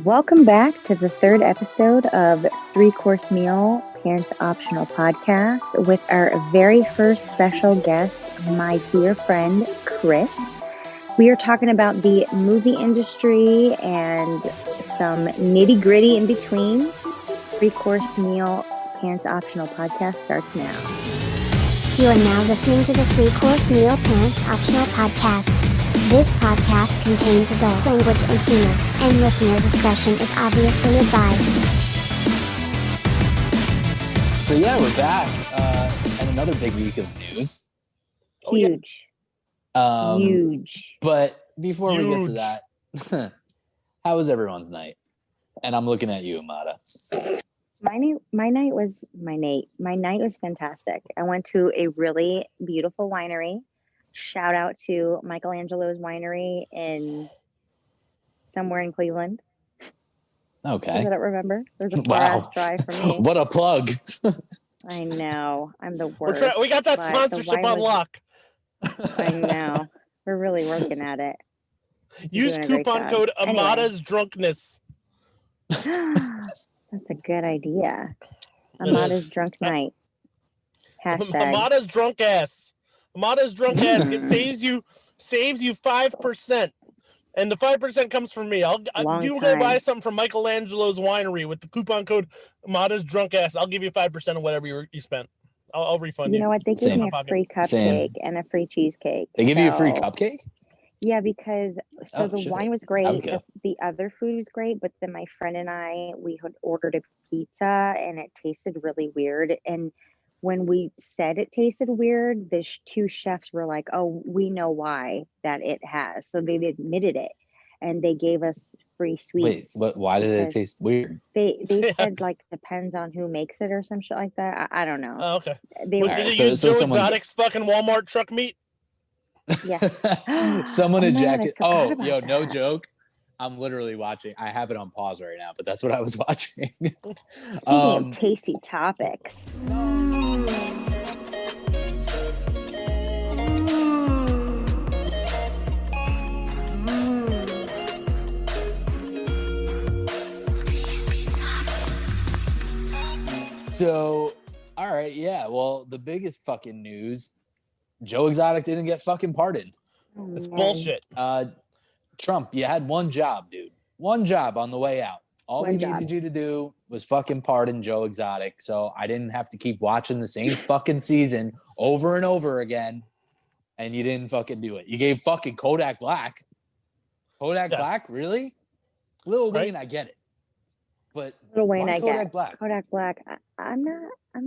Welcome back to the third episode of Three-Course Meal Pants Optional Podcast with our very first special guest, my dear friend, Chris. We are talking about the movie industry and some nitty-gritty in between. Three-Course Meal Pants Optional Podcast starts now. You are now listening to the Three-Course Meal Pants Optional Podcast. This podcast contains adult language and humor, and listener discretion is obviously advised. So yeah, we're back, and another big week of news. Huge. Huge. But before we get to that, how was everyone's night? And I'm looking at you, Amada. My night was fantastic. I went to a really beautiful winery. Shout out to Michelangelo's Winery in somewhere in Cleveland. Okay. I don't remember. There's a far drive for me. What a plug. I know. I'm the worst. We got that sponsorship on lock. I know. We're really working at it. Use coupon code Amada's Drunkness. That's a good idea. Amada's Drunk Night. Hashtag. Amada's Drunk Ass. Amada's Drunk Ass saves you 5%, and the 5% comes from me. If you go buy something from Michelangelo's Winery with the coupon code Amada's Drunk Ass, I'll give you 5% of whatever you spent. I'll refund you. You know what? They give me a free cupcake and a free cheesecake. They give you a free cupcake? Yeah, because the wine was great. The other food was great, but then my friend and we had ordered a pizza and it tasted really weird. And when we said it tasted weird, the two chefs were like, "Oh, we know why that it has." So they admitted it, and they gave us free sweets. Wait, why did it taste weird? They said like depends on who makes it or some shit like that. I don't know. Oh, okay. Did it use Joe Exotic's fucking Walmart truck meat? Yeah. Someone ejaculated. Oh, yo, no joke. I'm literally watching. I have it on pause right now, but that's what I was watching. Tasty topics. So, all right, yeah. Well, the biggest fucking news: Joe Exotic didn't get fucking pardoned. It's bullshit. Trump, you had one job, dude. One job on the way out. All we needed you to do was fucking pardon Joe Exotic, so I didn't have to keep watching the same fucking season over and over again. And you didn't fucking do it. You gave fucking Kodak Black. Black, really? Lil Wayne, I get it. But Lil Wayne, I Kodak get Black? Kodak Black. I'm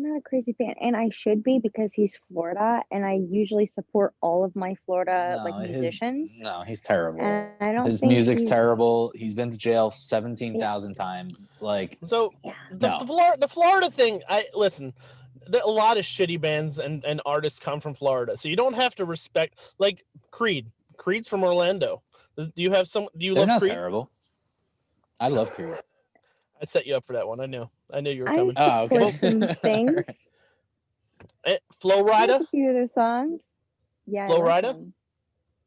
not a crazy fan, and I should be because he's Florida, and I usually support all of my Florida musicians. No, he's terrible. And I don't. His music's terrible. He's been to jail 17,000 times. Like, so the Florida thing. Listen. A lot of shitty bands and artists come from Florida, so you don't have to respect. Like Creed. Creed's from Orlando. Do you have some? Do you They're love not Creed? Terrible. I love Creed. I set you up for that one. I knew you were coming. Oh, okay. Things. Flow Rida. A few of their songs. Yeah. Flow Rida.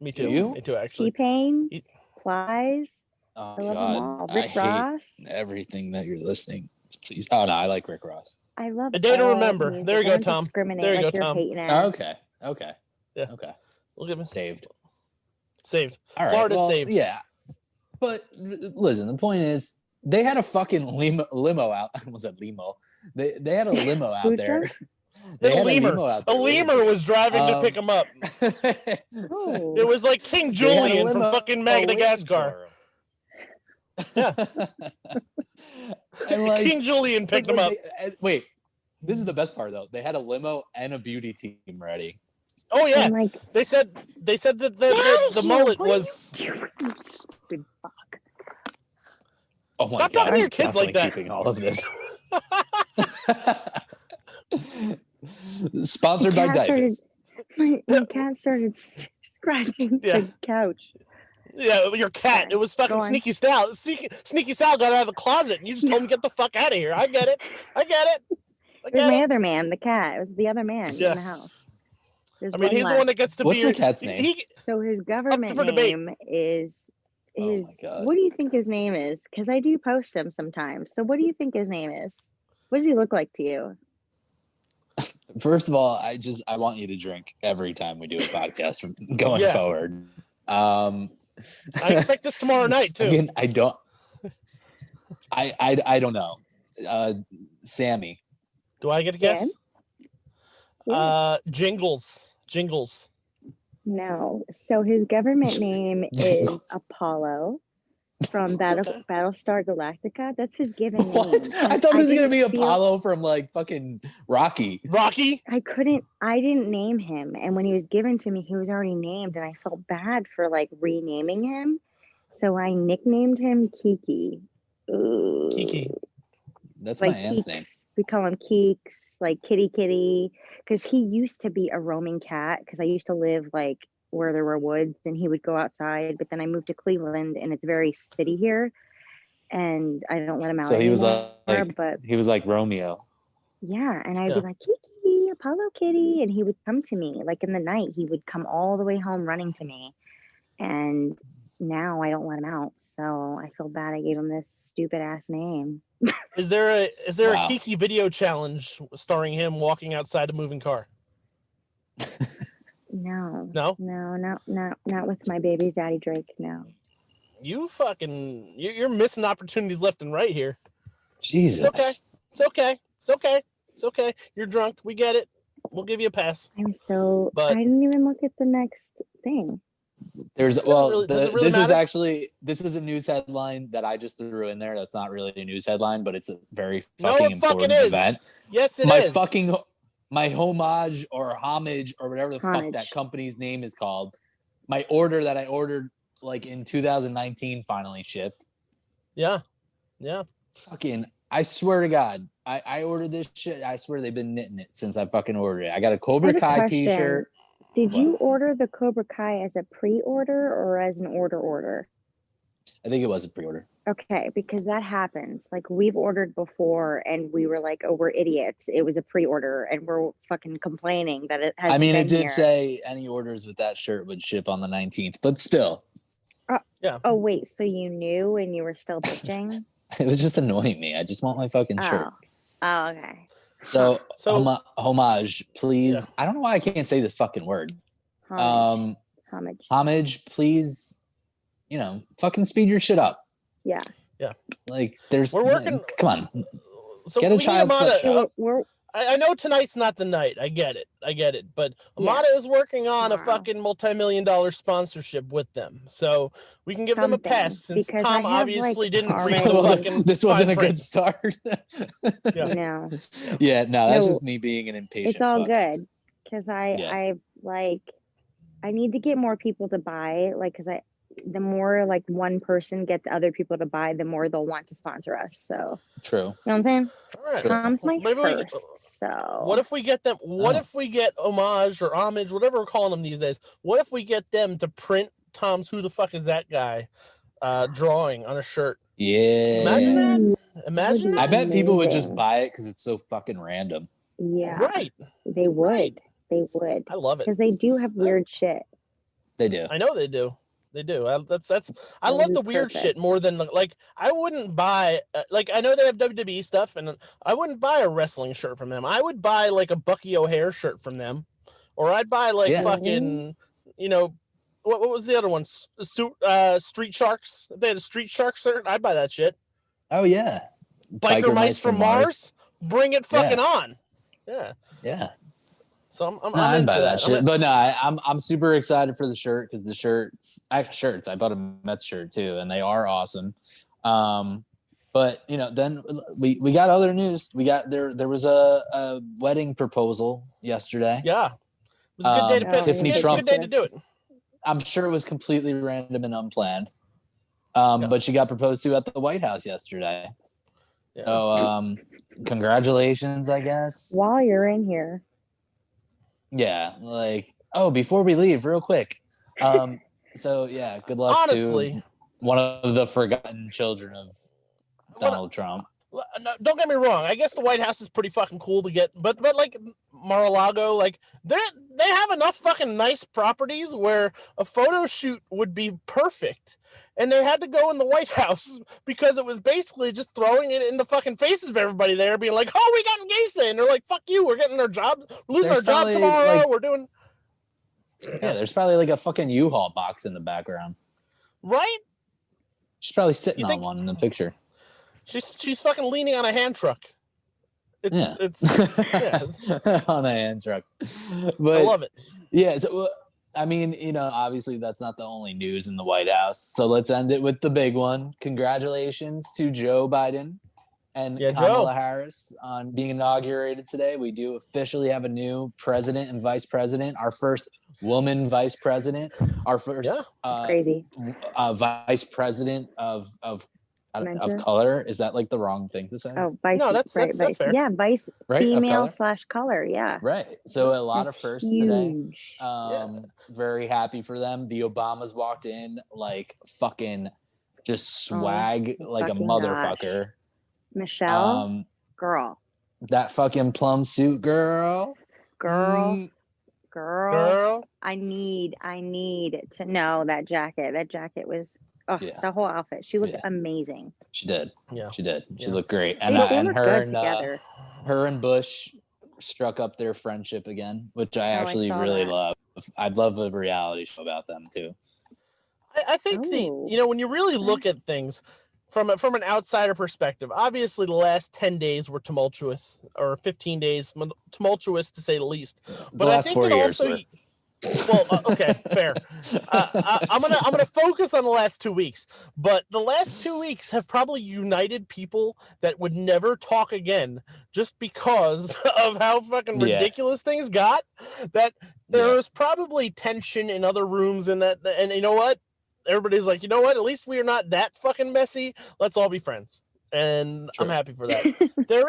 Me too. Me too. Actually. T-Pain. Flies. Oh I love them all. Rick Ross. Everything that you're listening. Please. Oh no, I like Rick Ross. I love A Day to Remember. There you go, Tom. There you go, Tom. Okay. Yeah. Okay. Look at me. Saved. All right. Florida's saved. Yeah. But listen, the point is, they had a fucking limo out. I almost said limo. They had a limo out there. They had a limo out there. A lemur was driving to pick him up. It was like King Julian from fucking Madagascar. Yeah. And King Julian picked him up. Wait, this is the best part though. They had a limo and a beauty team ready. Oh yeah, they said that the mullet was. Stupid fuck. Oh my Stop God, talking to your kids like that. Keeping all of this. Sponsored by Diapers. My cat started scratching the couch. Yeah, your cat. It was fucking Sneaky Sal. Sneaky Sal got out of the closet, and you just told him to get the fuck out of here. I get it. It was my other man, the cat. It was the other man in the house. He's the one that gets to What's be. What's the cat's name? So his government name is his, Oh my God. what do you think his name is? Because I do post him sometimes. So what do you think his name is? What does he look like to you? First of all, I want you to drink every time we do a podcast from going forward. I expect this tomorrow night too. Again, I don't know. Sammy. Do I get a guess? Yeah. Jingles. No. So his government name is Apollo from Battlestar Galactica. That's his given name. I thought it was going to be Apollo from like fucking Rocky. I didn't name him. And when he was given to me, he was already named. And I felt bad for like renaming him. So I nicknamed him Geeky. Geeky. That's like my aunt's Keeks. name. We call him Keeks, like Kitty, because he used to be a roaming cat. Because I used to live like where there were woods, and he would go outside. But then I moved to Cleveland, and it's very city here, and I don't let him out. So he was anymore, but he was like Romeo. Yeah, and I'd be like, Kiki, Apollo Kitty, and he would come to me like in the night. He would come all the way home running to me, and now I don't let him out. So I feel bad I gave him this stupid ass name. Is there a Kiki video challenge starring him walking outside a moving car? No, not with my baby daddy Drake. No. You're missing opportunities left and right here. Jesus. It's okay. You're drunk. We get it. We'll give you a pass. I didn't even look at the next thing. This matter? This is a news headline that I just threw in there. That's not really a news headline, but it's a very fucking important event. Yes, it is. My homage or homage or whatever the fuck that company's name is called. My order that I ordered like in 2019 finally shipped. Yeah. Fucking, I swear to God, I ordered this shit. I swear they've been knitting it since I fucking ordered it. I got a Cobra Kai t-shirt. Did you order the Cobra Kai as a pre-order or as an order? I think it was a pre-order. Okay, because that happens. Like we've ordered before and we were like, oh, we're idiots. It was a pre-order and we're fucking complaining that it has it did say any orders with that shirt would ship on the 19th, but still. Yeah. Oh, wait. So you knew and you were still bitching? It was just annoying me. I just want my fucking shirt. Oh, okay. So homage, please. Yeah. I don't know why I can't say this fucking word. Homage, please. Fucking speed your shit up. Yeah. Like we're working. Come on. So get a child sweatshop. I know tonight's not the night. I get it. But Amada is working on a fucking multi-million-dollar sponsorship with them, so we can give them a pass since Tom obviously didn't read the fucking. This wasn't a good start. No. Yeah, no, that's just me being an impatient. It's all good because I need to get more people to buy. Like, because the more like one person gets other people to buy, the more they'll want to sponsor us. So true. You know what I'm saying? All right. Tom's my first. So what if we get them? What if we get homage or homage, whatever we're calling them these days? What if we get them to print Tom's "Who the fuck is that guy" drawing on a shirt? Yeah. Imagine that. Imagine that. I bet people would just buy it because it's so fucking random. Yeah. Right. They would. Right. They would. I love it because they do have weird shit. They do. I know they do. They do. I love the weird shit more than like I wouldn't buy like I know they have WWE stuff and I wouldn't buy a wrestling shirt from them. I would buy like a Bucky O'Hare shirt from them, or I'd buy like fucking what was the other one? Street Sharks. If they had a Street Sharks shirt, I'd buy that shit. Oh yeah. Biker Mice from Mars. Bring it fucking on. Yeah. Yeah. So I'd buy that shit. But no, I'm super excited for the shirt because the shirts. I bought a Mets shirt too, and they are awesome. But then we got other news. We got there was a wedding proposal yesterday. Yeah, it was a good day to pick. Tiffany Trump. Good day to do it. I'm sure it was completely random and unplanned. But she got proposed to at the White House yesterday. Yeah. So congratulations, I guess. While you're in here. Yeah, before we leave, real quick. So yeah, good luck to one of the forgotten children of Donald Trump. No, don't get me wrong. I guess the White House is pretty fucking cool to get, but like Mar-a-Lago, like they have enough fucking nice properties where a photo shoot would be perfect. and they had to go in the White House because it was basically just throwing it in the fucking faces of everybody there, being like, "Oh, we got engaged today," and they're like, "Fuck you, we're getting our job, losing our job tomorrow. We're doing." Yeah, there's probably like a fucking U-Haul box in the background. Right? She's probably sitting on one in the picture. She's fucking leaning on a hand truck. It's on a hand truck. But I love it. Yeah, so I mean, obviously that's not the only news in the White House. So let's end it with the big one. Congratulations to Joe Biden and Kamala Harris on being inaugurated today. We do officially have a new president and vice president. Our first woman vice president. Our first crazy vice president of color. Is that like the wrong thing to say? Oh, vice. No, that's fair. Yeah, vice right? female / color. Yeah. Right. So a lot of firsts today. Huge. Very happy for them. The Obamas walked in like fucking just swag like a motherfucker. Gosh. Michelle, girl. That fucking plum suit, girl. Girl. I need to know that jacket. That jacket was the whole outfit. She looked amazing. She did. Yeah. She did. She looked great. And her and Bush struck up their friendship again, which I actually really love. I'd love a reality show about them too. I think when you really look at things from an outsider perspective, obviously the last 10 days were tumultuous, or 15 days tumultuous to say the least. But the last 4 years were. Well, okay, fair. I'm gonna focus on the last 2 weeks, but the last 2 weeks have probably united people that would never talk again, just because of how fucking ridiculous things got. That there was probably tension in other rooms, and you know what? Everybody's like, you know what? At least we are not that fucking messy. Let's all be friends, and I'm happy for that.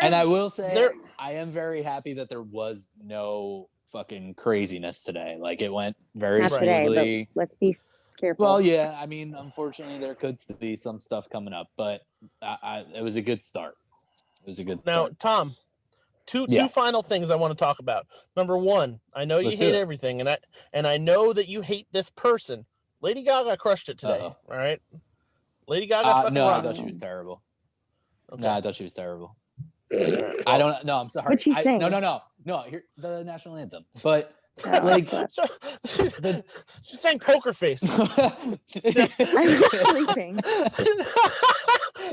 And I will say, I am very happy that there was no fucking craziness today. Like it went very smoothly. Today, but let's be careful. Well, yeah, I mean, unfortunately, there could still be some stuff coming up, but it was a good start. Now, Tom, two final things I want to talk about. Number one, I know you hate everything, and I know that you hate this person. Lady Gaga crushed it today. All right, Lady Gaga. No, I thought she was terrible. Okay. No, I thought she was terrible. I don't know. I'm sorry. What'd she sing? No. Here, the national anthem. But like, she sang Poker Face. I'm sleeping.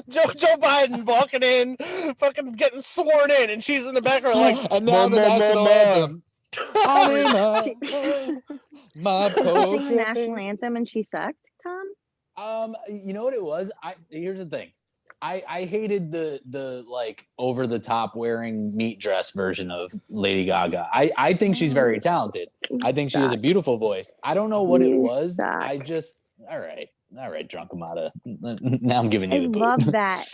Joe Biden walking in, fucking getting sworn in, and she's in the background like, and now the national anthem. My poker the national anthem, and she sucked, Tom. You know what it was? Here's the thing. I hated the like over the top wearing meat dress version of Lady Gaga. I think she's very talented. I think she has a beautiful voice. I don't know what it was. I just all right, Drunk Amada. Now I'm giving you the boot.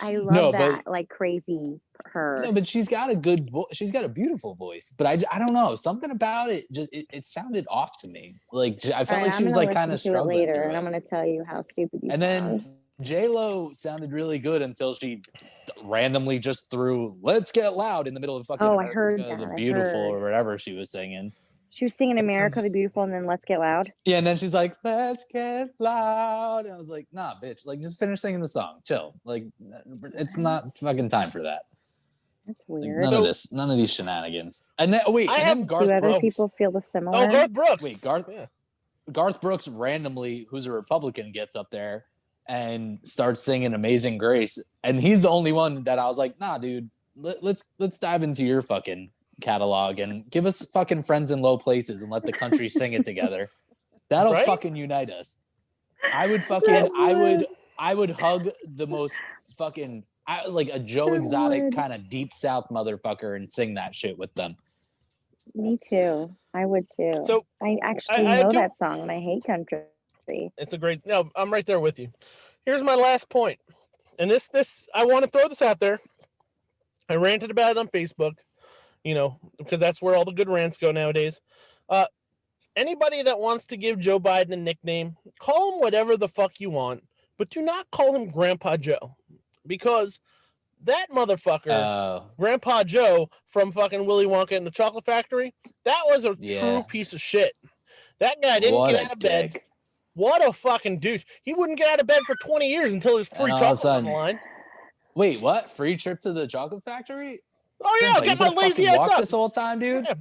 I love that like crazy her. No, but she's got a good voice. She's got a beautiful voice. But I don't know, something about it just it sounded off to me. Like I felt like she was like kind of struggling later, and I'm gonna tell you how stupid you. And then J-Lo sounded really good until she randomly just threw "Let's Get Loud" in the middle of fucking I heard that. The Beautiful or whatever she was singing. She was singing America the Beautiful and then Let's Get Loud. Yeah, and then she's like, "Let's get loud." And I was like, nah, bitch, like just finish singing the song. Chill. Like it's not fucking time for that. That's weird. Like, none of these shenanigans. And then Garth Brooks. Do other people feel the similar? Oh, Garth Brooks. Wait, Garth Brooks randomly, who's a Republican, gets up there and starts singing Amazing Grace. And he's the only one that I was like, nah, dude, let's dive into your fucking catalog and give us fucking Friends in Low Places and let the country sing it together. That'll fucking unite us. I would hug the most fucking like a Joe Exotic kind of deep South motherfucker and sing that shit with them. Me too. I would too. So I actually know that song and I hate country. It's a great. No, I'm right there with you. Here's my last point, and this I want to throw this out there. I ranted about it on Facebook, because that's where all the good rants go nowadays. Anybody that wants to give Joe Biden a nickname, call him whatever the fuck you want, but do not call him Grandpa Joe, because that motherfucker, Grandpa Joe from fucking Willy Wonka and the Chocolate Factory, that was a true piece of shit. That guy didn't get out of bed. What a fucking douche. He wouldn't get out of bed for 20 years until his free chocolate on the line. Wait, what? Free trip to the chocolate factory? Oh, yeah, get my lazy ass up. This whole time, dude? Yeah.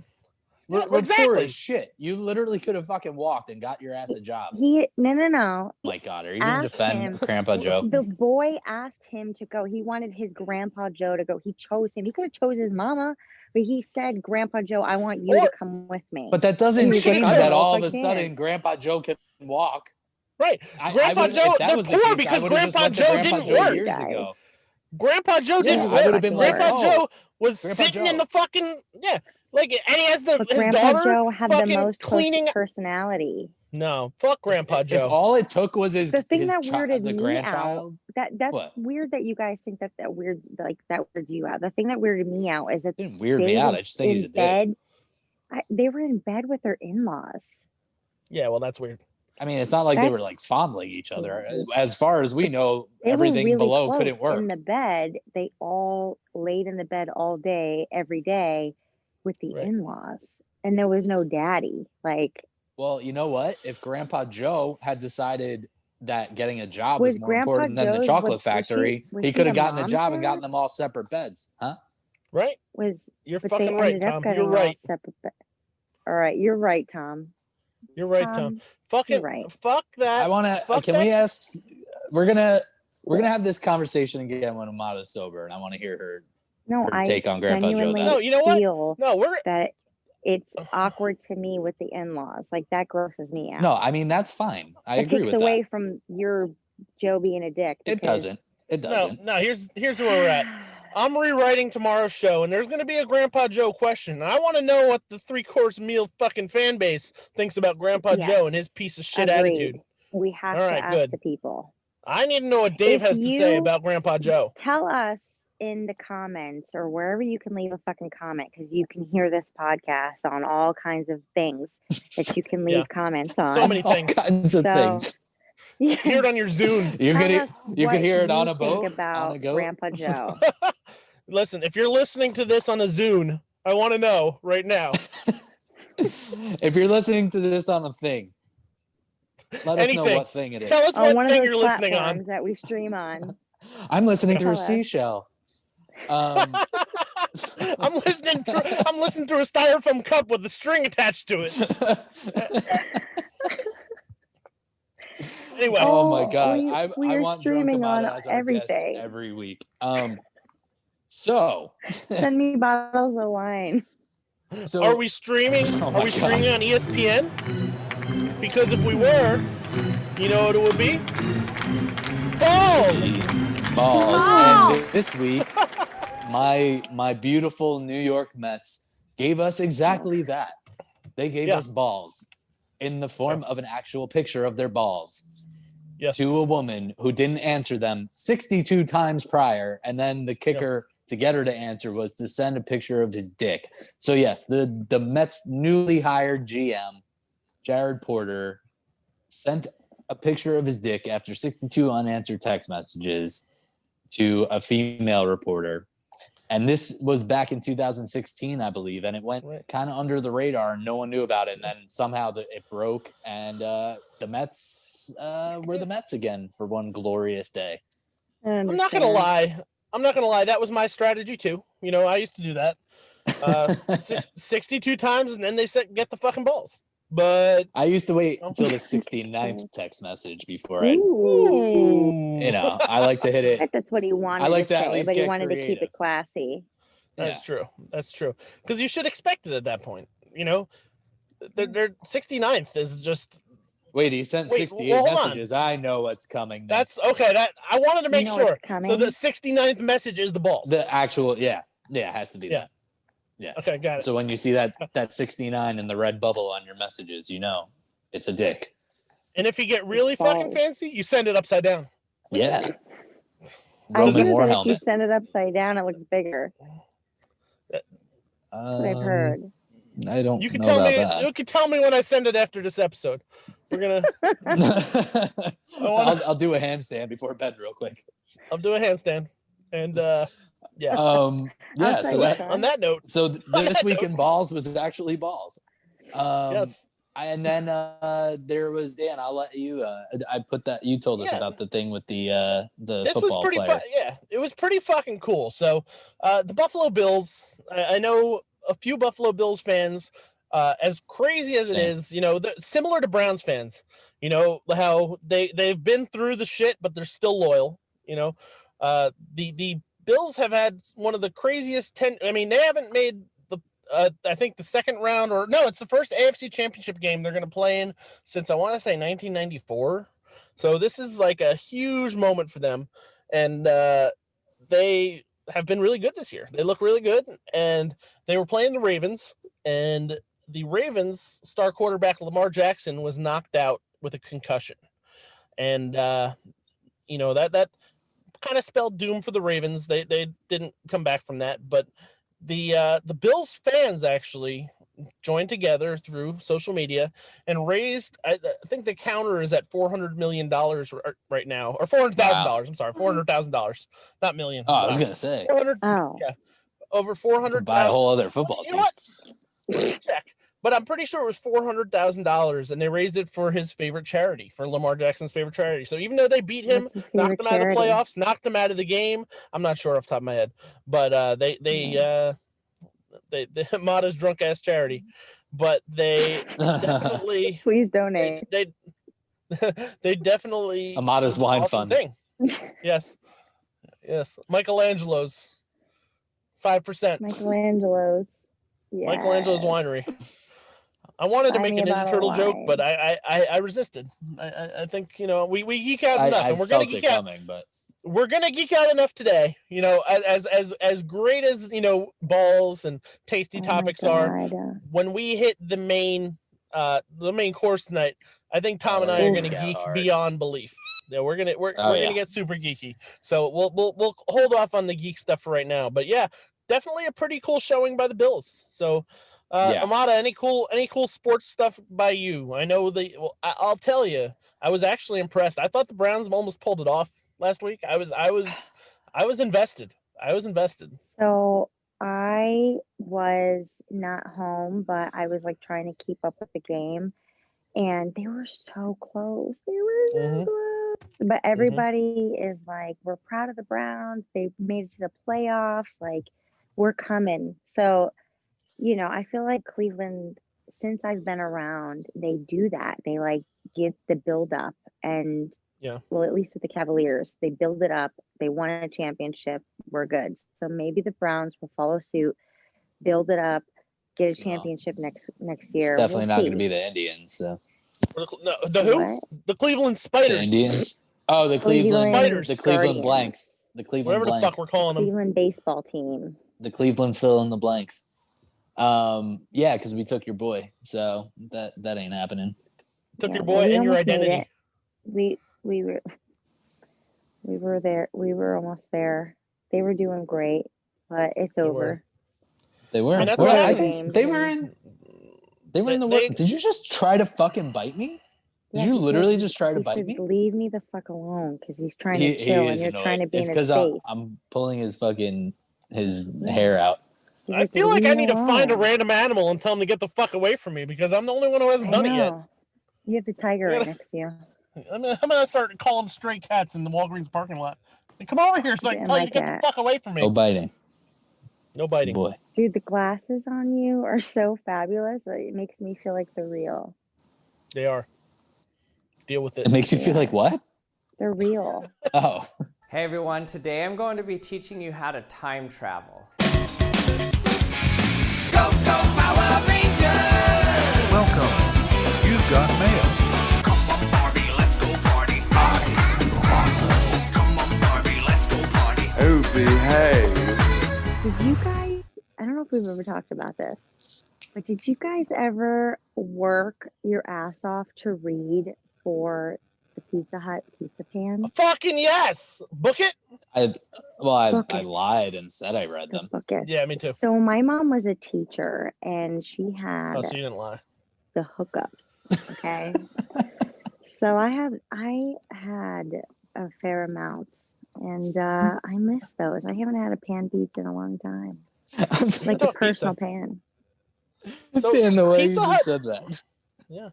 We're poor as shit. You literally could have fucking walked and got your ass a job. No. My God, are you going to defend Grandpa Joe? The boy asked him to go. He wanted his Grandpa Joe to go. He chose him. He could have chose his mama, but he said, Grandpa Joe, I want you to come with me. But that doesn't change that all of a sudden Grandpa Joe can walk. Right. Grandpa Joe, they're poor because Grandpa Joe didn't work. Years ago. Grandpa Joe didn't work. I would have been Grandpa Joe was sitting in the fucking, like, and he has his Grandpa daughter Joe had the most cleaning personality. No, fuck Grandpa Joe. If all it took was the thing that weirded the me grandchild. Out. That's weird that you guys think that weird, like that weirds you out. The thing that weirded me out is that didn't weird me out. I just think he's a dick. They were in bed with their in-laws. Yeah, well, that's weird. I mean, it's not like they were like fondling each other. As far as we know, everything really below couldn't work. In the bed, they all laid in the bed all day, every day, with the in-laws, and there was no daddy. Like, well, you know what? If Grandpa Joe had decided that getting a job was more important than the chocolate factory, he could have gotten a job and gotten them all separate beds, huh? Right? You're fucking right, Tom. You're right. All right, you're right, Tom. You're right, Tom. Fucking right. Fuck that. I want to. Can we ask? We're gonna have this conversation again when Amada's sober, and I want to hear her take on Grandpa Joe. No, you know what? No, it's awkward to me with the in-laws. Like, that grosses me out. No, I mean, that's fine. I agree with that. It takes away from your Joe being a dick. It doesn't. No, here's where we're at. I'm rewriting tomorrow's show, and there's going to be a Grandpa Joe question. And I want to know what the 3-course meal fucking fan base thinks about Grandpa Joe and his piece of shit attitude. We have to ask the people. I need to know what Dave has to say about Grandpa Joe. Tell us in the comments or wherever you can leave a fucking comment, because you can hear this podcast on all kinds of things that you can leave comments on. So many things. All kinds of things. Yeah. Hear it on your Zune. You could hear it on a boat. About Grandpa Joe. Listen, if you're listening to this on a Zune, I want to know right now. If you're listening to this on a thing, let us know what thing it is. Tell us what thing you're listening on that we stream on. I'm listening through a seashell. I'm listening through a styrofoam cup with a string attached to it. Anyway, oh my God, I want Drunk streaming Amada on as our everything guest every week. So send me bottles of wine. So are we streaming? Are we streaming on ESPN? Because if we were, you know what it would be? Balls. And this week, my beautiful New York Mets gave us exactly that. They gave us balls in the form of an actual picture of their balls to a woman who didn't answer them 62 times prior, and then the kicker to get her to answer was to send a picture of his dick. So yes, the Mets newly hired GM, Jared Porter, sent a picture of his dick after 62 unanswered text messages to a female reporter. And this was back in 2016, I believe, and it went kind of under the radar and no one knew about it. And then somehow it broke, and the Mets were the Mets again for one glorious day. I'm not gonna lie. That was my strategy too. You know, I used to do that 62 times, and then they said, "Get the fucking balls." But I used to wait until the 69th text message before I, you know, I like to hit it. That's what he wanted. I like to to say, at least but get he wanted creative. to keep it classy. That's true. That's true. Because you should expect it at that point. You know, their 69th is just. Wait, he sent 68 messages. I know what's coming next. That's okay. That I wanted to make sure. So the 69th message is the balls. The actual, it has to be that. Yeah. Okay, got it. So when you see that 69 in the red bubble on your messages, you know it's a dick. And if you get really fucking fancy, you send it upside down. Yeah. Roman War helmet. If you send it upside down, it looks bigger. That's what I've heard. I don't you can know tell about me, that. You can tell me when I send it after this episode. We're gonna. I'll do a handstand before bed real quick. I'll do a handstand, and yeah. So on that note, so this week in balls was actually balls. Yes. And then there was Dan. I'll let you. I put that. You told us about the thing with the this football was pretty player. Yeah, it was pretty fucking cool. So the Buffalo Bills. I know a few Buffalo Bills fans. As crazy as it is, similar to Browns fans. You know how they've been through the shit, but they're still loyal. The Bills have had one of the craziest they haven't made I think the second round it's the first AFC championship game they're going to play in since I want to say 1994. So this is like a huge moment for them. And they have been really good this year. They look really good. And they were playing the Ravens, and the Ravens star quarterback Lamar Jackson was knocked out with a concussion. And, that kind of spelled doom for the Ravens. They didn't come back from that, but the Bills fans actually joined together through social media and raised. I think the counter is at $400 million right now, or $400,000. Wow. I'm sorry, $400,000, not million. Oh, I was gonna say 400. Oh, yeah, over 400. Buy a whole other football team. Check. But I'm pretty sure it was $400,000, and they raised it for his favorite charity, for Lamar Jackson's favorite charity. So even though they beat him, knocked him out of the playoffs, knocked him out of the game, I'm not sure off the top of my head, but they Amada's drunk ass charity, but they definitely please donate. They definitely Amada's wine fund thing. Yes, Michelangelo's 5%. Michelangelo's winery. I wanted to make a Ninja Turtle joke, but I resisted. I think we geek out enough, and we're gonna geek out. But we're gonna geek out enough today. As great as balls and tasty topics are, when we hit the main course tonight, I think Tom and I are gonna geek beyond belief. Yeah, we're gonna get super geeky. So we'll hold off on the geek stuff for right now. But yeah, definitely a pretty cool showing by the Bills. So. Amada, any cool sports stuff by you? I know I'll tell you, I was actually impressed. I thought the Browns almost pulled it off last week. I was invested. So I was not home, but I was like trying to keep up with the game, and they were so close. But everybody is like, we're proud of the Browns. They made it to the playoffs. Like, we're coming. So. I feel like Cleveland, since I've been around, they do that. They like give the build up, and well, at least with the Cavaliers, they build it up. They won a championship. We're good. So maybe the Browns will follow suit, build it up, get a championship next year. It's definitely not going to be the Indians. So. No, who? The Cleveland Spiders. The Indians. Oh, the Cleveland Spiders. The Cleveland Blanks. The Cleveland whatever the fuck we're calling them. Cleveland baseball team. The Cleveland fill in the blanks. Yeah, because we took your boy, so that ain't happening. Took your boy and your identity. We were there. We were almost there. They were doing great, but it's over. They were. And that's I think they were in the work. Did you just try to fucking bite me? Did you literally just try to bite me? Leave me the fuck alone, because he's trying to chill and you're trying to be in his face. It's because I'm pulling his hair out. I feel like I need to find a random animal and tell him to get the fuck away from me, because I'm the only one who hasn't done it yet. You have the tiger right next to you. I'm gonna start calling stray cats in the Walgreens parking lot. Hey, come over here so I can tell you to get the fuck away from me. No biting. No biting. Boy. Dude, the glasses on you are so fabulous that it makes me feel like they're real. They are. Deal with it. It makes you feel like what? They're real. Oh. Hey everyone, today I'm going to be teaching you how to time travel. Go, go, Power Rangers! Welcome. You've got mail. Come on, Barbie, let's go party. Come on, Barbie, let's go party. Oh, behave. Did you guys, I don't know if we've ever talked about this, but did you guys ever work your ass off to read for the Pizza Hut pizza pans? Fucking yes! Book it? I lied and said I read them. Yeah, me too. So my mom was a teacher, and she had so you didn't lie. The hookups. Okay. So I had a fair amount, and I miss those. I haven't had a pan pizza in a long time. Like a personal pan. So, Dan, the way you just said that. Yeah.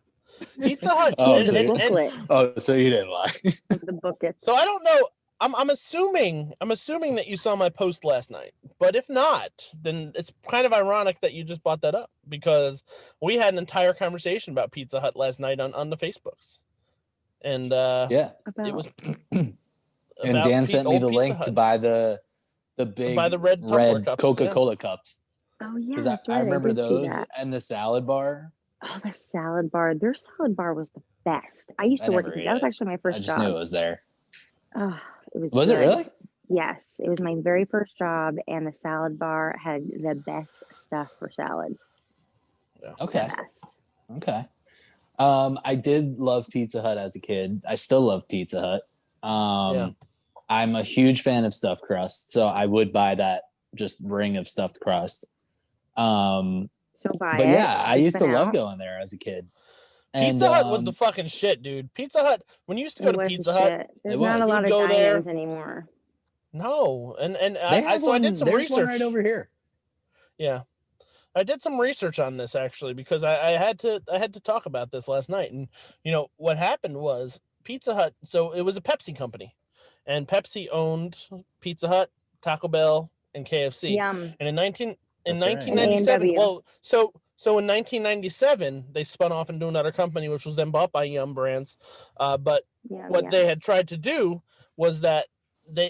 Pizza Hut. Oh, The booklet. So you didn't lie. The booklet. So I don't know. I'm assuming that you saw my post last night. But if not, then it's kind of ironic that you just brought that up because we had an entire conversation about Pizza Hut last night on the Facebooks. And Yeah. it was And Dan sent me the link to buy the big buy the red cups, Coca-Cola cups. Oh yeah, Because that's right. I remember did see those that. and the salad bar. Oh, the salad bar. Their salad bar was the best. I used to work at it. That was actually my first I just job. knew it was there. Oh, it was. Was it good. really? Yes, it was my very first job, and the salad bar had the best stuff for salads. Yeah. Okay. The best. Okay. I did love Pizza Hut as a kid. I still love Pizza Hut. I'm a huge fan of stuffed crust, so I would buy that just ring of stuffed crust. So but yeah, I used to love going there as a kid. Pizza Hut was the fucking shit, dude. Pizza Hut, when you used to go to Pizza Hut, there's not a lot of dine-ins anymore. No, and I did some research one right over here. Yeah, I did some research on this actually because I had to talk about this last night, and you know what happened was Pizza Hut. So it was a Pepsi company, and Pepsi owned Pizza Hut, Taco Bell, and KFC. Yum. And in 1997, A&W. well, so in 1997 they spun off into another company, which was then bought by Yum Brands. But what they had tried to do was that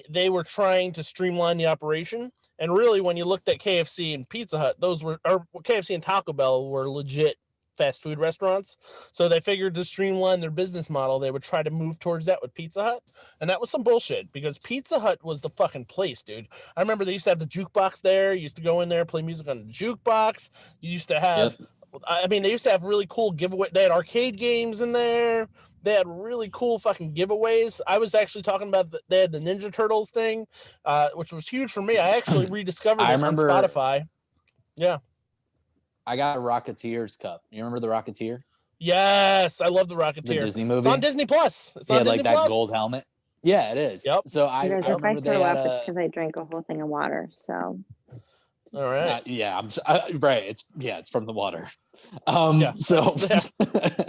they were trying to streamline the operation. And really, when you looked at KFC and Pizza Hut, KFC and Taco Bell were legit fast food restaurants. So they figured to streamline their business model, they would try to move towards that with Pizza Hut. And that was some bullshit because Pizza Hut was the fucking place, dude. I remember they used to have the jukebox there. You used to go in there, play music on the jukebox. You used to have, they used to have really cool giveaway. They had arcade games in there. They had really cool fucking giveaways. I was actually talking about they had the Ninja Turtles thing, which was huge for me. I actually rediscovered it on Spotify. Yeah. I got a Rocketeers cup. You remember the Rocketeer? Yes, I love the Rocketeer. The Disney movie. It's on Disney Plus. It's on Disney like that gold helmet. Yeah, it is. Yep. So I if I throw up, it's because I drank a whole thing of water. So. All right. Right. It's from the water. So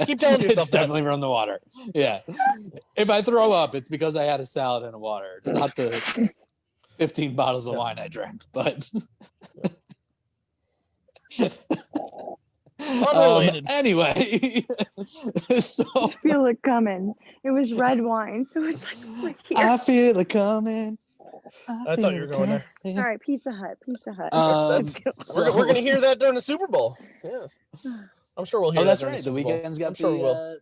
keep telling yourself it's definitely from the water. Yeah. If I throw up, it's because I had a salad and a water. It's not the 15 bottles of wine I drank, but unrelated. Anyway, so I feel it coming. It was red wine, so it's like here. I feel it coming. I thought you were going there. Sorry, Pizza Hut. We're gonna hear that during the Super Bowl. Yes, I'm sure we'll hear. Oh, that's that right. The Weeknd's got the.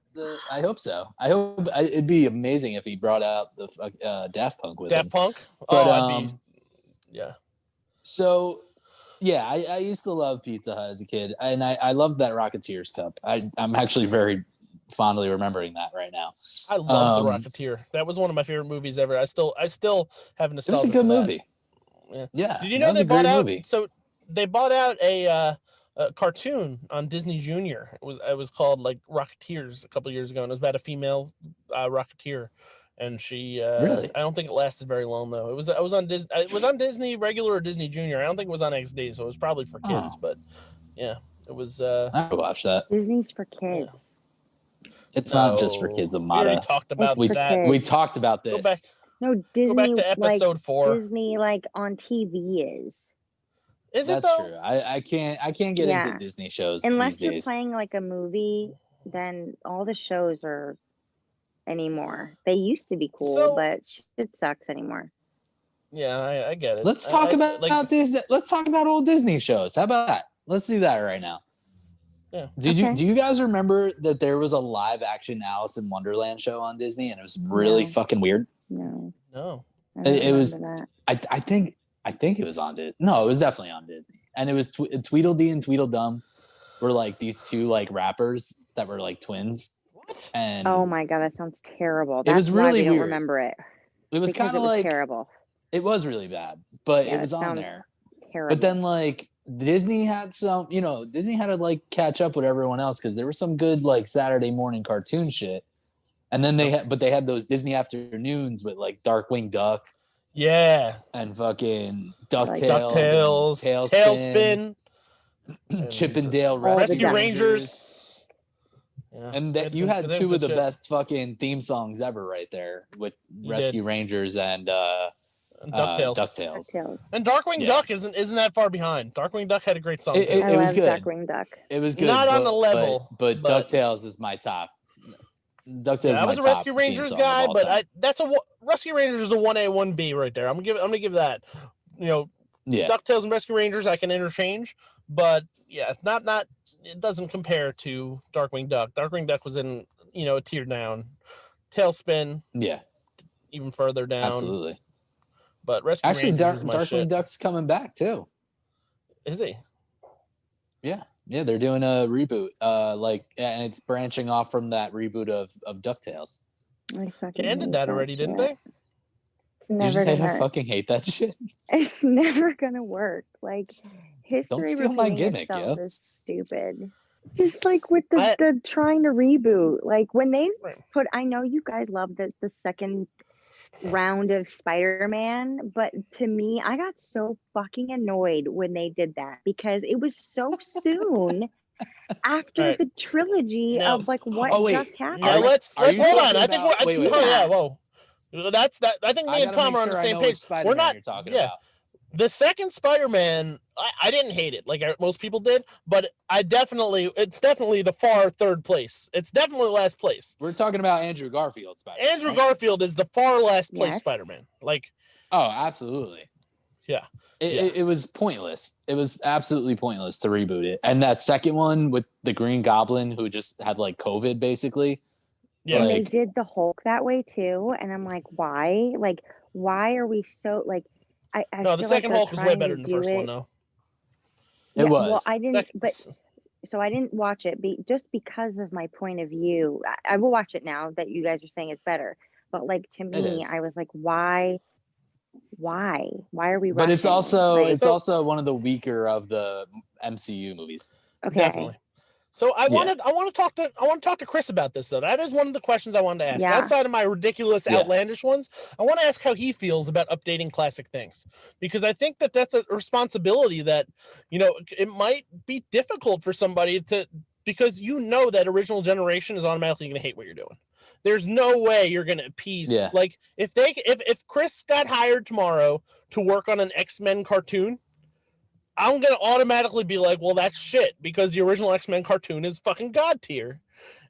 I hope so. I hope it'd be amazing if he brought out the Daft Punk with him. Daft Punk. But, yeah. So, yeah, I used to love Pizza Hut as a kid, and I loved that Rocketeers cup. I'm actually very fondly remembering that right now. I love The Rocketeer. That was one of my favorite movies ever. I still have nostalgia. It was a good movie. Yeah. Did you know they bought out? So they bought out a cartoon on Disney Junior. It was called like Rocketeers a couple years ago, and it was about a female Rocketeer. And she really? I don't think it lasted very long though. It was on Disney. It was on Disney regular or Disney Junior. I don't think it was on XD, so it was probably for kids. But yeah, it was. I would watch that. Disney's for kids. Yeah. It's not just for kids, Amada. We already talked about that. We talked about this. Go back. No, Disney. Go back to episode 4. Disney, on TV is. Is That's it though? true. I can't get into Disney shows unless you're days. playing like a movie. Then all the shows are anymore. They used to be cool, but shit sucks anymore. Yeah, I get it. Let's talk about Disney. Let's talk about old Disney shows. How about that? Let's do that right now. Yeah. Do you guys remember that there was a live action Alice in Wonderland show on Disney and it was really fucking weird? No. It was that. I think it was on Disney. No, it was definitely on Disney. And it was Tweedledee and Tweedledum were like these two like rappers that were like twins. And oh my god, that sounds terrible. It was really weird. I don't weird. remember it. It was kind of like terrible. It was really bad, but it was on there. Terrible. But then like Disney had some, Disney had to like catch up with everyone else because there was some good like Saturday morning cartoon shit. And then they had those Disney afternoons with like Darkwing Duck. Yeah. And fucking DuckTales. Tailspin. Chip and Dale Rescue Rangers. Yeah. And that you had two of the best fucking theme songs ever right there with Rescue Rangers and DuckTales. And Darkwing Duck isn't that far behind. Darkwing Duck had a great song. It was good. Darkwing Duck. It was good. Not on the level, but DuckTales is my top. DuckTales. I was a Rescue Rangers guy, but Rescue Rangers is a 1A 1B right there. I'm gonna give that. DuckTales and Rescue Rangers I can interchange, but it's not it doesn't compare to Darkwing Duck. Darkwing Duck was in a tier down. Tailspin, even further down. Absolutely. But Rescue Rangers Darkwing Duck's coming back too. Is he? Yeah, they're doing a reboot. And it's branching off from that reboot of DuckTales. They ended that already, didn't they? It's never gonna. I fucking hate that shit. It's never gonna work. Like history. Don't steal my gimmick, yo. Is stupid. Just like with the trying to reboot. Like when they put, I know you guys love the second round of Spider-Man, but to me, I got so fucking annoyed when they did that because it was so soon after the trilogy of like what just happened. Yeah, let's hold on. I think whoa. That's that. I think me and Tom are on the same page. We're not. You're talking about. The second Spider-Man, I didn't hate it like most people did, but it's definitely the far third place. It's definitely last place. We're talking about Andrew Garfield Spider-Man. Andrew Garfield is the far last place Spider-Man. Like, oh, absolutely. Yeah. It was pointless. It was absolutely pointless to reboot it. And that second one with the Green Goblin who just had like COVID basically. Yeah. And they did the Hulk that way too. And I'm like, why? Like, why are we so like, no, the second Hulk was way better than the first one, though. It was. Well, I didn't, so I didn't watch it just because of my point of view. I will watch it now that you guys are saying it's better. But like to me, I was like, why are we? But it's also one of the weaker of the MCU movies. Okay. Definitely. So I want to talk to Chris about this though. That is one of the questions I wanted to ask. Outside of my ridiculous, outlandish ones, I want to ask how he feels about updating classic things, because I think that's a responsibility that it might be difficult for somebody to, because that original generation is automatically going to hate what you're doing. There's no way you're going to appease. Yeah. Like if Chris got hired tomorrow to work on an X-Men cartoon, I'm going to automatically be like, well, that's shit, because the original X-Men cartoon is fucking god tier.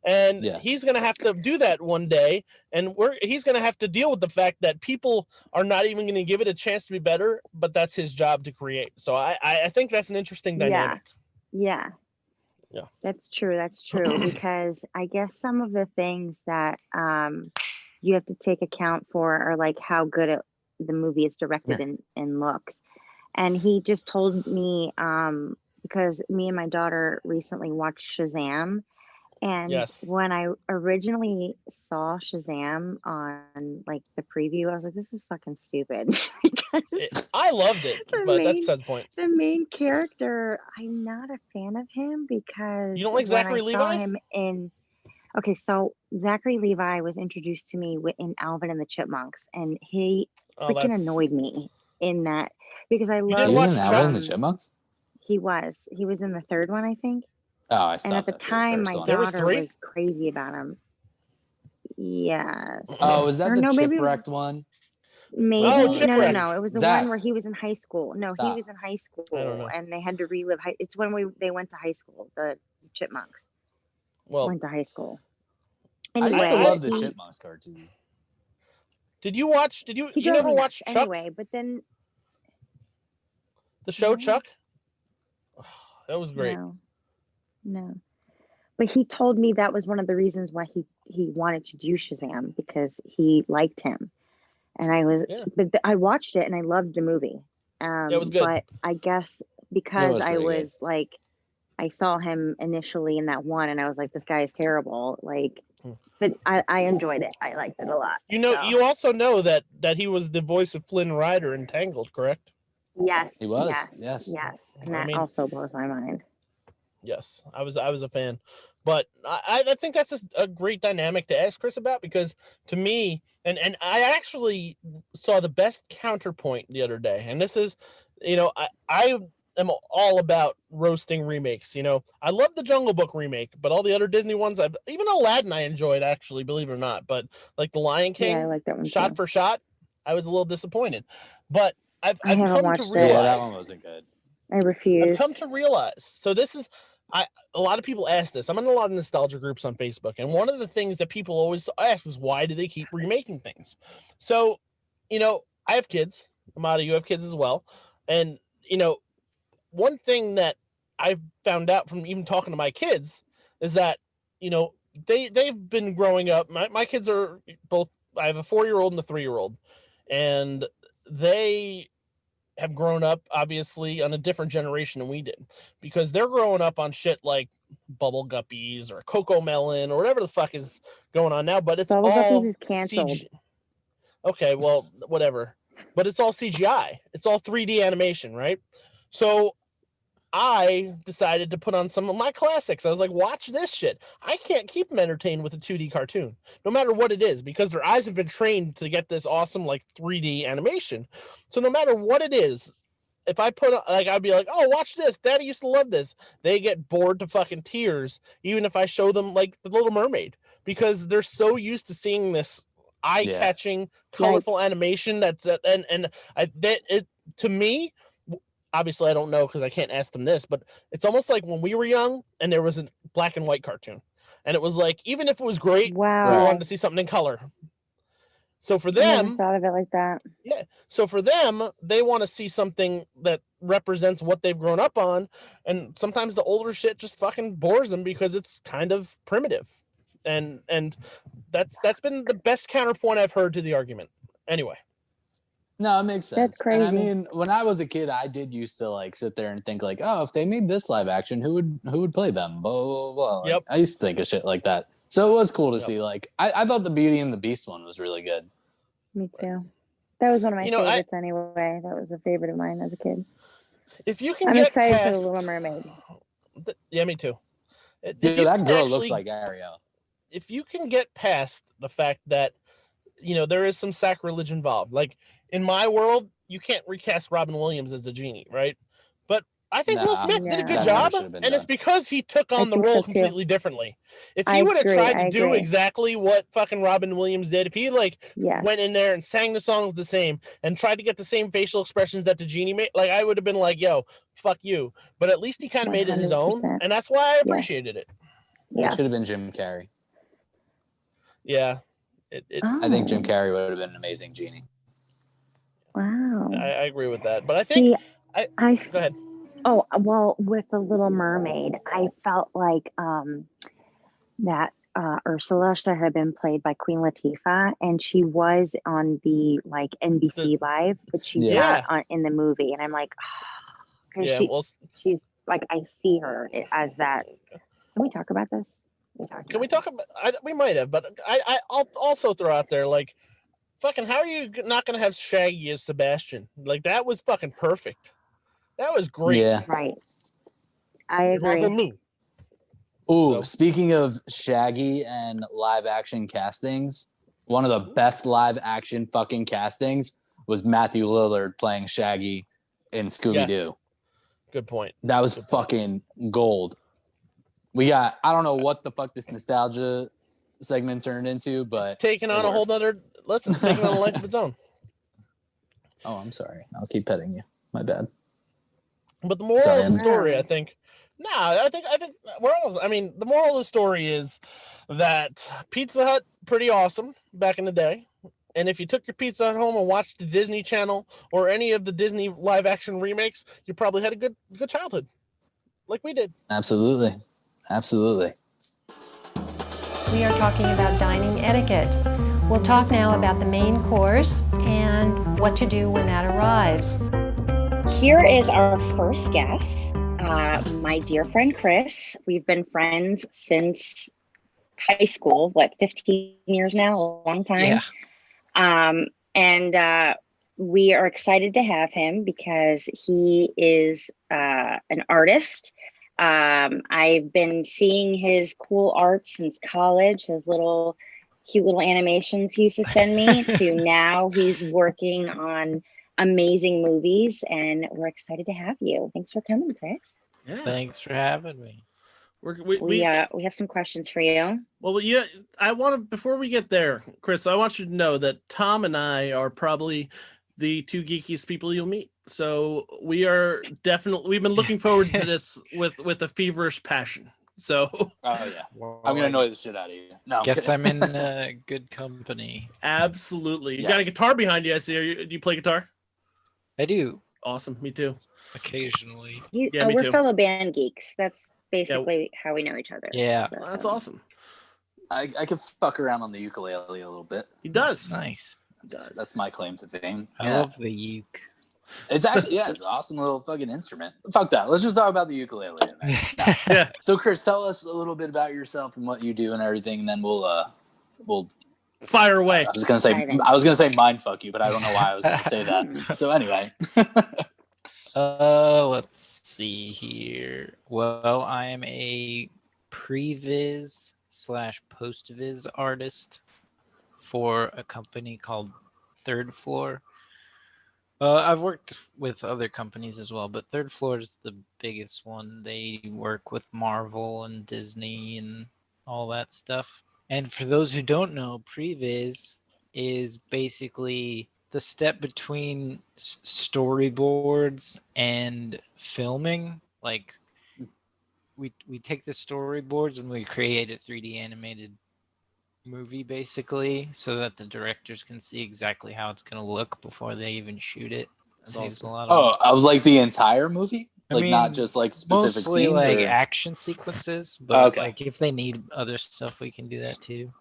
And he's going to have to do that one day. And he's going to have to deal with the fact that people are not even going to give it a chance to be better, but that's his job to create. So I think that's an interesting dynamic. Yeah. That's true. Because I guess some of the things that you have to take account for are like how good the movie is directed and looks. And he just told me, because me and my daughter recently watched Shazam. And when I originally saw Shazam on like the preview, I was like, this is fucking stupid. I loved it, but that's besides the point. The main character, I'm not a fan of him because you don't like Zachary Levi? Okay, so Zachary Levi was introduced to me in Alvin and the Chipmunks, and he freaking annoyed me in that. Because I love. He was in Alvin and the Chipmunks? He was in the third one, I think. Oh, I stopped. And at the time, my daughter was crazy about him. Yeah. Oh, was that the Shipwrecked one? Maybe. No. It was the one where he was in high school. No, he was in high school, and they had to relive. It's when they went to high school. The Chipmunks. Went to high school. Anyway, I used to love the Chipmunks cartoon. Did you never watch Chuck? Anyway, but then. The show Chuck? Oh, that was great. No. But he told me that was one of the reasons why he wanted to do Shazam, because he liked him. And I watched it and I loved the movie. It was good. But I guess because I was like, I saw him initially in that one and I was like, this guy is terrible. Like, but I enjoyed it. I liked it a lot. You also know that he was the voice of Flynn Rider in Tangled, correct? Yes, he was. Yes, and that also blows my mind. Yes, I was a fan, but I think that's a great dynamic to ask Chris about, because to me, and I actually saw the best counterpoint the other day, and this is, I am all about roasting remakes. You know, I love the Jungle Book remake, but all the other Disney ones, even Aladdin, I enjoyed actually, believe it or not. But like the Lion King, I like that one shot too. for shot, I was a little disappointed. But I've haven't come to watched it. realize. Yeah, that one wasn't good. I refuse. I've come to realize. So this is, a lot of people ask this. I'm in a lot of nostalgia groups on Facebook, and one of the things that people always ask is why do they keep remaking things? So, you know, I have kids. Amada, you have kids as well, and you know, one thing that I've found out from even talking to my kids is that, you know, they've been growing up. My kids are both. I have a 4-year-old and a 3-year-old, and they have grown up obviously on a different generation than we did, because they're growing up on shit like Bubble Guppies or Coco Melon or whatever the fuck is going on now. But it's Bubble all Guppies is canceled. Okay, well, whatever. But it's all CGI. It's all 3D animation, right? So I decided to put on some of my classics. I was like, watch this shit. I can't keep them entertained with a 2D cartoon, no matter what it is, because their eyes have been trained to get this awesome, like 3D animation. So no matter what it is, if I put, like, I'd be like, oh, watch this. Daddy used to love this. They get bored to fucking tears, even if I show them, like, The Little Mermaid, because they're so used to seeing this eye-catching, colorful animation that's, to me, obviously I don't know because I can't ask them this, but it's almost like when we were young and there was a black and white cartoon, and it was like, even if it was great, we wanted to see something in color. So for them, I never thought of it like that. Yeah. So for them, they want to see something that represents what they've grown up on, and sometimes the older shit just fucking bores them because it's kind of primitive, and that's been the best counterpoint I've heard to the argument. Anyway. No, it makes sense. That's crazy. And I mean, when I was a kid, I did used to like sit there and think like, oh, if they made this live action, who would play them? Blah, blah, blah. Like, Yep. I used to think of shit like that. So it was cool to see. Like, I thought the Beauty and the Beast one was really good. Me too. That was one of my You know, favorites anyway. That was a favorite of mine as a kid. If you can I'm get excited past, for The Little Mermaid. Yeah, me too. Dude, that girl looks like Ariel. If you can get past the fact that, you know, there is some sacrilege involved. Like, in my world, you can't recast Robin Williams as the genie, right? But I think Will Smith did a good That job, never should have been and it's done. because he took on the think so, role too. completely differently. If I he would have agree, tried I to do agree. exactly what fucking Robin Williams did, if he went in there and sang the songs the same and tried to get the same facial expressions that the genie made, like, I would have been like, yo, fuck you. But at least he kind of made it his own, 100%. and that's why I appreciated it. Yeah. It should have been Jim Carrey. Yeah. I think Jim Oh, Carrey would have been an amazing genie. wow. I agree with that. But I think I go ahead. Oh, well, with The Little Mermaid, I felt like that Ursula should have been played by Queen Latifah, and she was on the like NBC Live, but she's not in the movie. And I'm like, because she's like, I see her as that. Can we talk about this? Can we talk about? We might have, but I'll also throw out there, like, fucking, how are you not gonna have Shaggy as Sebastian? Like, that was fucking perfect. That was great. Yeah. Right. I agree. Ooh, speaking of Shaggy and live action castings, one of the best live action fucking castings was Matthew Lillard playing Shaggy in Scooby-Doo. Yes. Good point. That was fucking gold. We got, I don't know what the fuck this nostalgia segment turned into, but it's taking on a whole nother, listen, it's taking on a life of its own. Oh, I'm sorry. I'll keep petting you. My bad. But the moral of the story, I think, we're almost, I mean, the moral of the story is that Pizza Hut, pretty awesome back in the day. And if you took your Pizza Hut home and watched the Disney Channel or any of the Disney live action remakes, you probably had a good childhood, like we did. Absolutely. We are talking about dining etiquette. We'll talk now about the main course and what to do when that arrives. Here is our first guest, my dear friend Chris. We've been friends since high school, 15 years now, a long time. Yeah. And we are excited to have him because he is an artist. I've been seeing his cool art since college, his cute little animations he used to send me, to now he's working on amazing movies, and we're excited to have you. Thanks for coming, Chris. Yeah. Thanks for having me. We have some questions for you. Well, yeah, I want to, before we get there, Chris, I want you to know that Tom and I are probably the two geekiest people you'll meet. So we've been looking forward to this with a feverish passion. So, Oh yeah, Well, I'm gonna annoy the shit out of you. No, guess I'm in good company. absolutely. You Yes. got a guitar behind you, I see. Do you play guitar? I do Awesome. Me too. occasionally. Yeah, me we're too. fellow band geeks. That's basically how we know each other. Yeah. So. That's awesome. I can fuck around on the ukulele a little bit. He does. Nice. That's my claim to fame. I love the uke. It's actually it's an awesome little fucking instrument. Fuck that. Let's just talk about the ukulele tonight. No. Yeah. So Chris, tell us a little bit about yourself and what you do and everything, and then we'll Fire away. I was gonna say mind fuck you, but I don't know why I was gonna say that. So anyway. Let's see here. Well, I am a previs / post-viz artist for a company called Third Floor. I've worked with other companies as well, but Third Floor is the biggest one. They work with Marvel and Disney and all that stuff. And for those who don't know, previs is basically the step between storyboards and filming. Like we take the storyboards and we create a 3D animated movie basically so that the directors can see exactly how it's going to look before they even shoot it. Saves a lot of I was like the entire movie? I Like mean, not just like specific mostly scenes like or... action sequences, but Okay. like if they need other stuff we can do that too.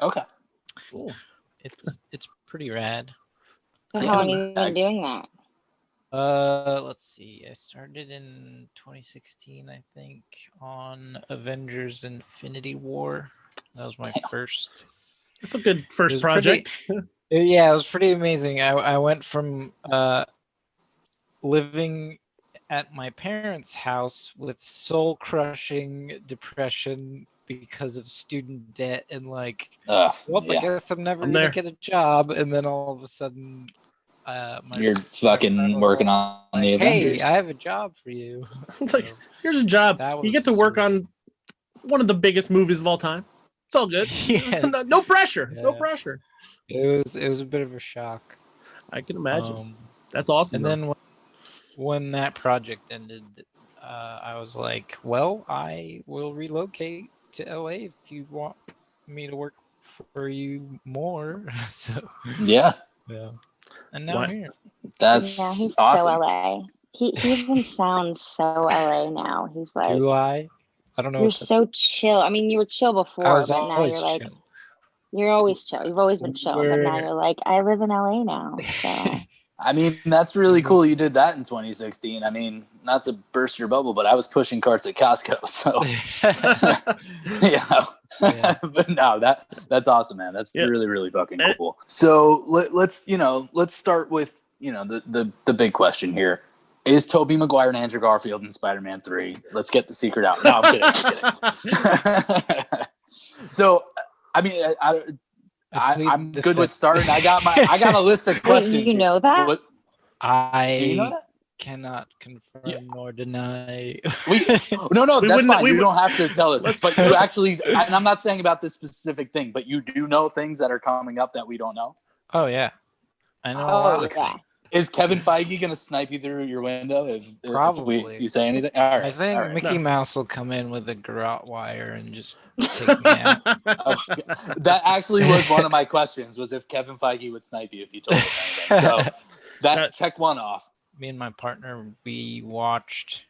Okay. Cool. It's pretty rad. So how long have you been doing that? Let's see. I started in 2016, I think, on Avengers Infinity War. That was my first. That's a good first It was project. Yeah, it was pretty amazing. I went from living at my parents' house with soul-crushing depression because of student debt and like, I guess I'm never gonna get a job, and then all of a sudden, you're fucking working on the Avengers. Hey, I have a job for you. It's like, here's a job. You get to work on one of the biggest movies of all time. It's all good. Yeah. No pressure. Yeah. No pressure. It was a bit of a shock. I can imagine. That's awesome. And then when that project ended, I was like, well, I will relocate to LA if you want me to work for you more. So yeah. And now I'm here. That's he's awesome. so LA. He even sounds so LA now. He's like, do I don't know. You're so chill. I mean, you were chill before, I was but now always you're like, chill. You're always chill. You've always been chill, but now you're like, I live in LA now. So. I mean, that's really cool. You did that in 2016. I mean, not to burst your bubble, but I was pushing carts at Costco. So, yeah. But no, that's awesome, man. That's really, really fucking cool. So let's start with, the big question here. Is Tobey Maguire and Andrew Garfield in Spider-Man 3? Let's get the secret out. No, I'm kidding. So, I mean, I'm good with starting. I got a list of questions. Wait, you know that? Do you know that? Cannot confirm nor deny. No, that's fine. You don't have to tell us. But you actually, and I'm not saying about this specific thing, but you do know things that are coming up that we don't know. Oh yeah, I know a lot of things. Is Kevin Feige going to snipe you through your window if you say anything? All right. I think Mickey Mouse will come in with a garrote wire and just take me out. That actually was one of my questions, was if Kevin Feige would snipe you if you told us anything. So check one off. Me and my partner, we watched,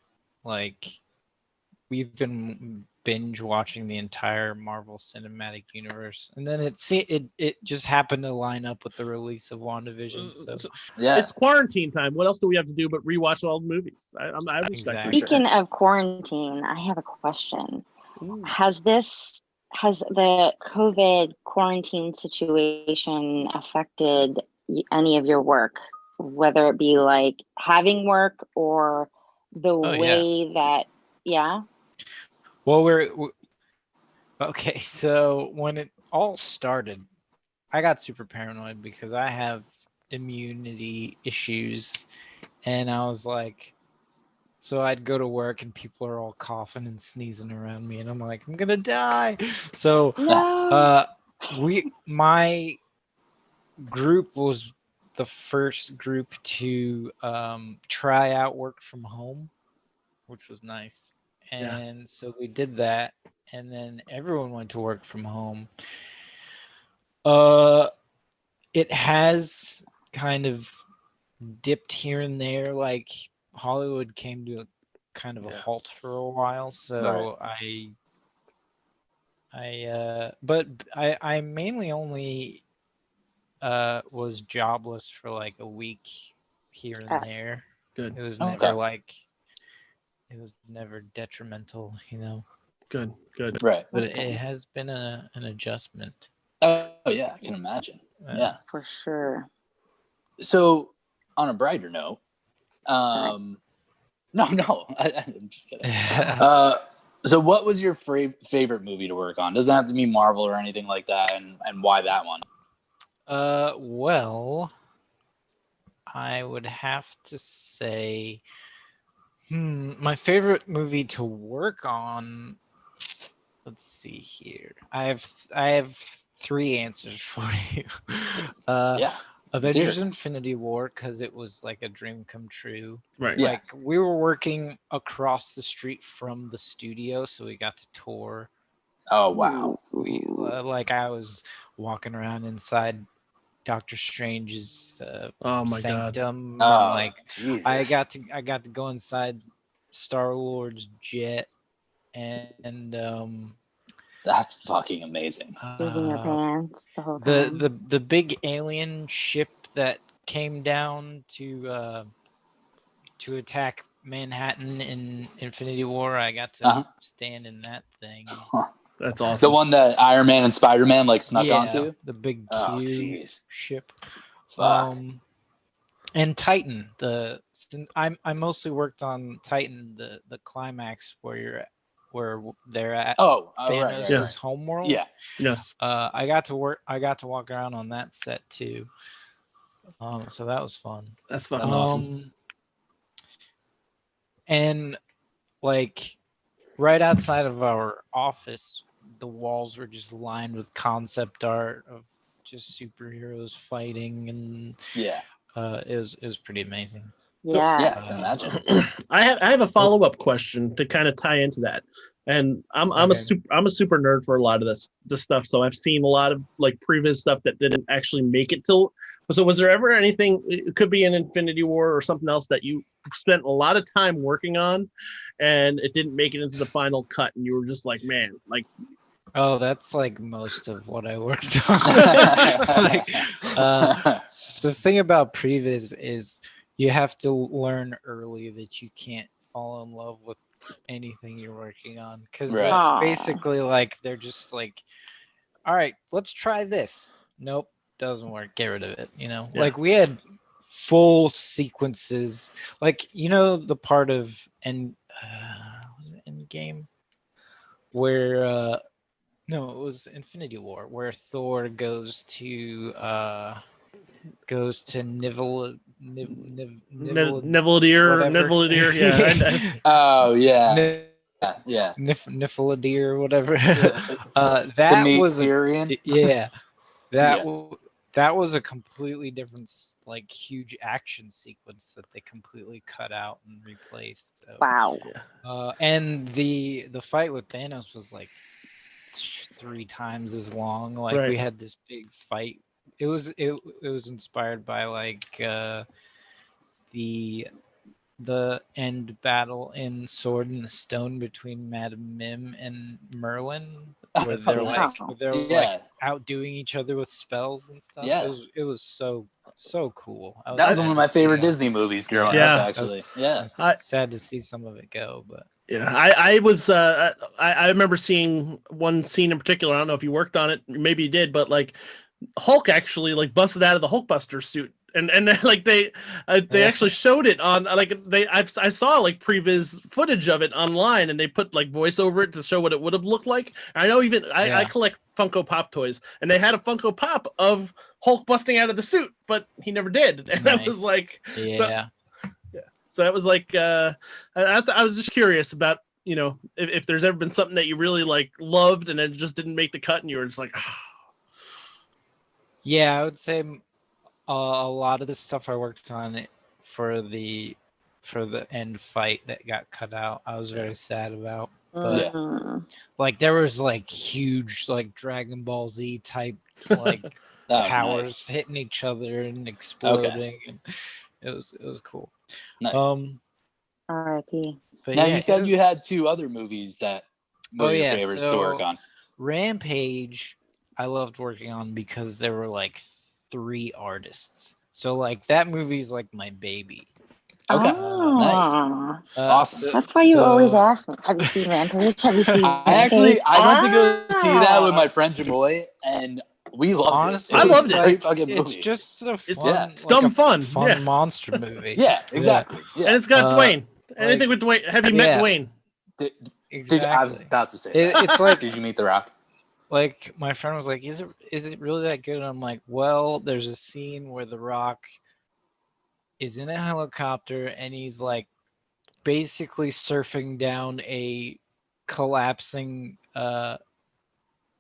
we've been binge watching the entire Marvel Cinematic Universe, and then it just happened to line up with the release of WandaVision. So it's quarantine time. What else do we have to do but rewatch all the movies? I respect. Exactly. Speaking of quarantine, I have a question. Has the COVID quarantine situation affected any of your work, whether it be like having work or the way that? Well, okay. So when it all started, I got super paranoid because I have immunity issues, and I was like, so I'd go to work and people are all coughing and sneezing around me, and I'm like, I'm gonna die. So my group was the first group to try out work from home, which was nice. And so we did that, and then everyone went to work from home. It has kind of dipped here and there, like Hollywood came to a kind of a halt for a while, so I mainly only was jobless for like a week here and there. Good. It was never like, it was never detrimental, you know. Good. Right. But it has been an adjustment. Oh yeah, I can imagine. Yeah, for sure. So, on a brighter note, no, I'm just kidding. So, what was your favorite movie to work on? Doesn't have to be Marvel or anything like that, and why that one? Well, I would have to say, my favorite movie to work on. Let's see here. I have 3 answers for you. Avengers Infinity War, because it was like a dream come true. Right. Like we were working across the street from the studio, so we got to tour. Oh wow! Like I was walking around inside Doctor Strange's sanctum. God. Like Jesus. I got to go inside Star-Lord's jet, and that's fucking amazing. Losing your pants the whole time. The big alien ship that came down to attack Manhattan in Infinity War, I got to stand in that thing. That's awesome. The one that Iron Man and Spider-Man like snuck onto? The big Q ship. Fuck. And Titan. I mostly worked on Titan, the climax where they're at Thanos' homeworld. Yeah. Yes. I got to walk around on that set too. So that was fun. That's fucking awesome. And like right outside of our office, the walls were just lined with concept art of just superheroes fighting, and it was pretty amazing. Yeah, I can imagine. I have a follow-up question to kind of tie into that. And I'm a super nerd for a lot of this stuff, so I've seen a lot of like previous stuff that didn't actually make it till. So was there ever anything? It could be an Infinity War or something else that you spent a lot of time working on, and it didn't make it into the final cut, and you were just like, man, like. Oh, that's like most of what I worked on. The thing about previs is you have to learn early that you can't fall in love with anything you're working on, because it's basically like they're just like, all right, let's try this. Nope, doesn't work, get rid of it, you know. Like we had full sequences, like, you know, the part of was it Endgame where no, it was Infinity War, where Thor goes to Niveladir, yeah. Oh yeah. Yeah. Nifeladir or whatever. That was Tyrion. That was a completely different, like, huge action sequence that they completely cut out and replaced. So, wow. And the fight with Thanos was like 3 times as long. Like we had this big fight. It was inspired by like the end battle in Sword in the Stone between Madame Mim and Merlin, where they're like outdoing each other with spells and stuff. Yeah. It was so cool. That was one of my favorite Disney movies growing up, actually. I was sad to see some of it go, but I remember seeing one scene in particular. I don't know if you worked on it, maybe you did, but like Hulk actually like busted out of the Hulkbuster suit and like they actually showed it on like I saw like previs footage of it online, and they put like voice over it to show what it would have looked like. I know I collect Funko Pop toys, and they had a Funko Pop of Hulk busting out of the suit, but he never did, and I was like, so that was like I was just curious about, you know, if there's ever been something that you really like loved and it just didn't make the cut, and you were just like, Yeah, I would say a lot of the stuff I worked on for the end fight that got cut out, I was very sad about. But like there was like huge like Dragon Ball Z type like powers hitting each other and exploding, and it was cool. Nice. R.I.P. But now you said you had 2 other movies that were your favorites to work on. Rampage, I loved working on because there were like 3 artists. So like that movie's like my baby. Okay, nice, awesome. That's why you always ask me, have you seen Rampage? Have you seen Rampage? I went to go see that with my friend Jamoy, and we loved it. I loved it. Great fucking movie. It's just a fun, dumb fun monster movie. Yeah, exactly. Yeah. And it's got Dwayne. Anything with Dwayne? Have you met Dwayne? Exactly. I was about to say that. It's like, did you meet The Rock? Like my friend was like, is it really that good? And I'm like, well, there's a scene where The Rock is in a helicopter and he's like basically surfing down a collapsing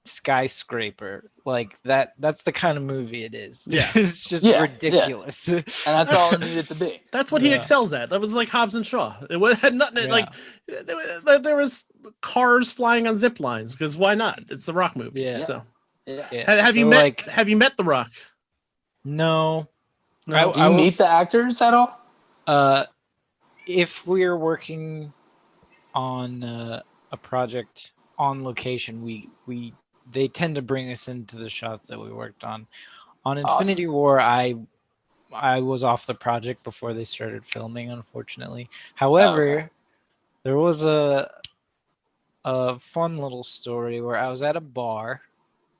skyscraper. Like that's the kind of movie it is. Yeah. It's just ridiculous. Yeah. And that's all it needed to be. That's what he excels at. That was like Hobbs and Shaw. It had nothing like there was cars flying on zip lines, because why not? It's the Rock movie. Yeah. So Yeah. have you met the Rock? No. Do you meet the actors at all? If we're working on a project on location, they tend to bring us into the shots that we worked on. On Infinity War, I was off the project before they started filming, unfortunately. However, there was a fun little story where I was at a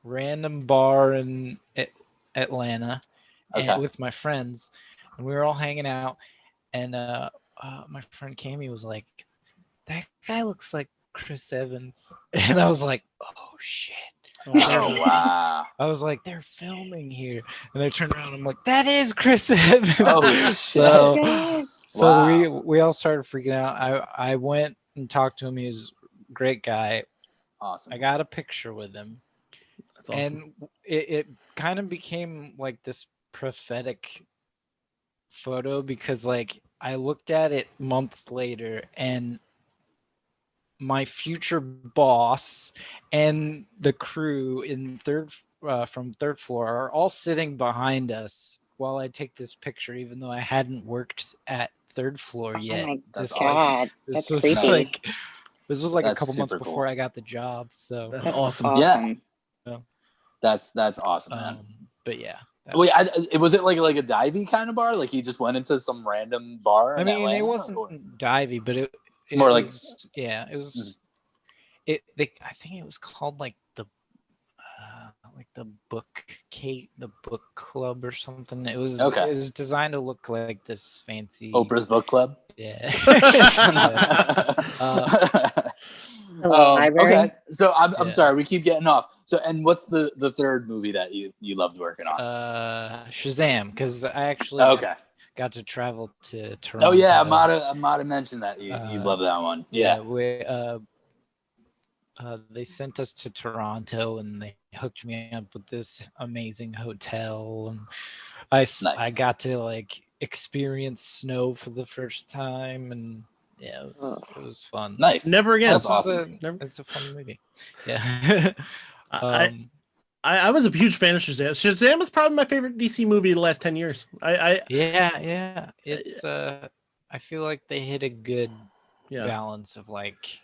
random bar in Atlanta, and with my friends, and we were all hanging out, and my friend Cammy was like, "That guy looks like Chris Evans," and I was like, "Oh shit." Oh wow! I was like, they're filming here, and they turned around. I'm like, that is Chris Evans. Oh so we all started freaking out. I went and talked to him. He was a great guy. Awesome. I got a picture with him. That's awesome. And it kind of became like this prophetic photo, because like I looked at it months later, and my future boss and the crew in from third floor are all sitting behind us while I take this picture, even though I hadn't worked at third floor yet. Oh my this God. Was, That's this was creepy. like this was like That's a couple months super before cool. I got the job. So That's awesome. Yeah. Yeah. That's awesome, man. But yeah. Wait, was it like a divey kind of bar? Like he just went into some random bar? I mean, Atlanta, it wasn't divey, but it more was, like it was. I think it was called like the book club or something. It was It was designed to look like this fancy Oprah's book club. Yeah. Okay, so I'm sorry, we keep getting off. So, and what's the third movie that you loved working on? Shazam, because I actually got to travel to Toronto. Oh yeah, Amada mentioned that you love that one. Yeah. They sent us to Toronto, and they hooked me up with this amazing hotel, and I got to like experience snow for the first time, and yeah, it was fun. Nice. Never again. That's awesome. It's a fun movie. Yeah. I was a huge fan of Shazam. Shazam is probably my favorite DC movie of the last 10 years. Yeah. It's I feel like they hit a good balance of like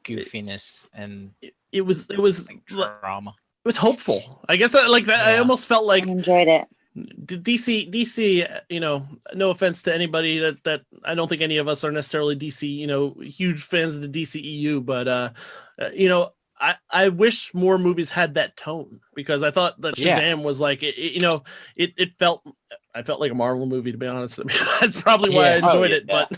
goofiness and it was like drama. It was hopeful. I guess I almost felt like I enjoyed it. DC, you know, no offense to anybody that I don't think any of us are necessarily DC, you know, huge fans of the DCEU, but you know, I wish more movies had that tone, because I thought that Shazam was like, it felt I felt like a Marvel movie, to be honest. I mean, that's probably why I enjoyed it. But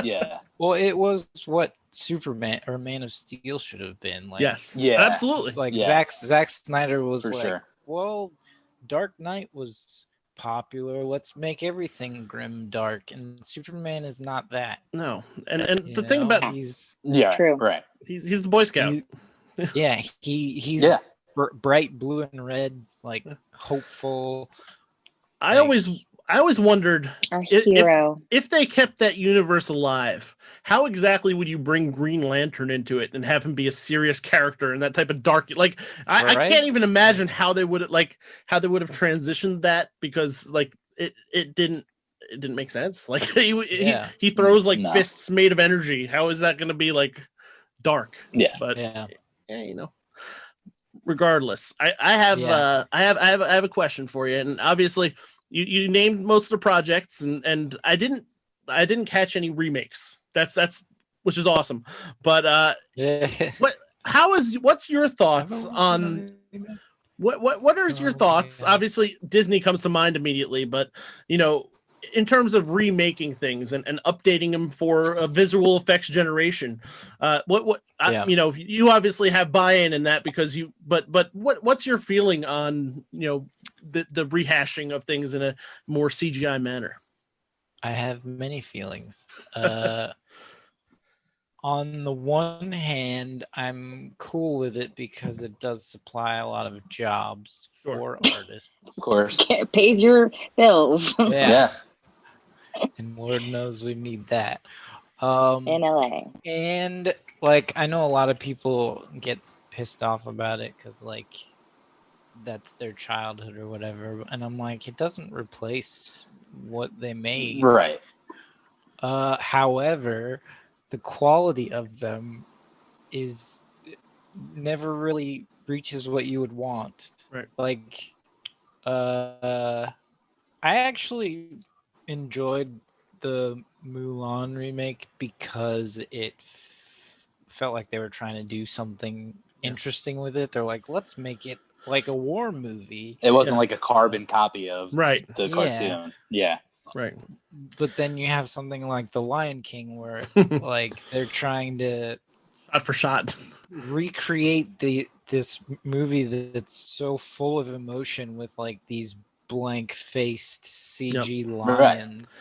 yeah, well, it was what Superman or Man of Steel should have been. Like, yes, absolutely. Like Zack Snyder was for like, sure. Well, Dark Knight was popular. Let's make everything grim dark, and Superman is not that. No, and the thing about he's true, right? He's the Boy Scout. He's bright blue and red, like hopeful. I always wondered our hero. If they kept that universe alive, how exactly would you bring Green Lantern into it and have him be a serious character and that type of dark? Like, I can't even imagine how they would have transitioned that, because like it didn't make sense. Like he throws like fists made of energy. How is that going to be like dark? Yeah, but you know. Regardless, I have a question for you, and obviously you named most of the projects, and I didn't catch any remakes. That's which is awesome. But what's your thoughts on what are your thoughts? Obviously, Disney comes to mind immediately, but you know, in terms of remaking things and updating them for a visual effects generation, you know, you obviously have buy-in in that because but what's your feeling on, you know, the rehashing of things in a more CGI manner? I have many feelings. On the one hand, I'm cool with it because it does supply a lot of jobs for artists. Of course. It pays your bills. Yeah. And Lord knows we need that. In LA. And like, I know a lot of people get pissed off about it because like that's their childhood or whatever. And I'm like, it doesn't replace what they made. Right. However, the quality of them is never really reaches what you would want. Right. Like, I actually enjoyed the Mulan remake because it felt like they were trying to do something interesting with it. They're like, let's make it like a war movie. It wasn't like a carbon copy of the cartoon. Yeah. Right. But then you have something like The Lion King where like they're trying to shot for shot recreate this movie that's so full of emotion with like these blank-faced CG lions.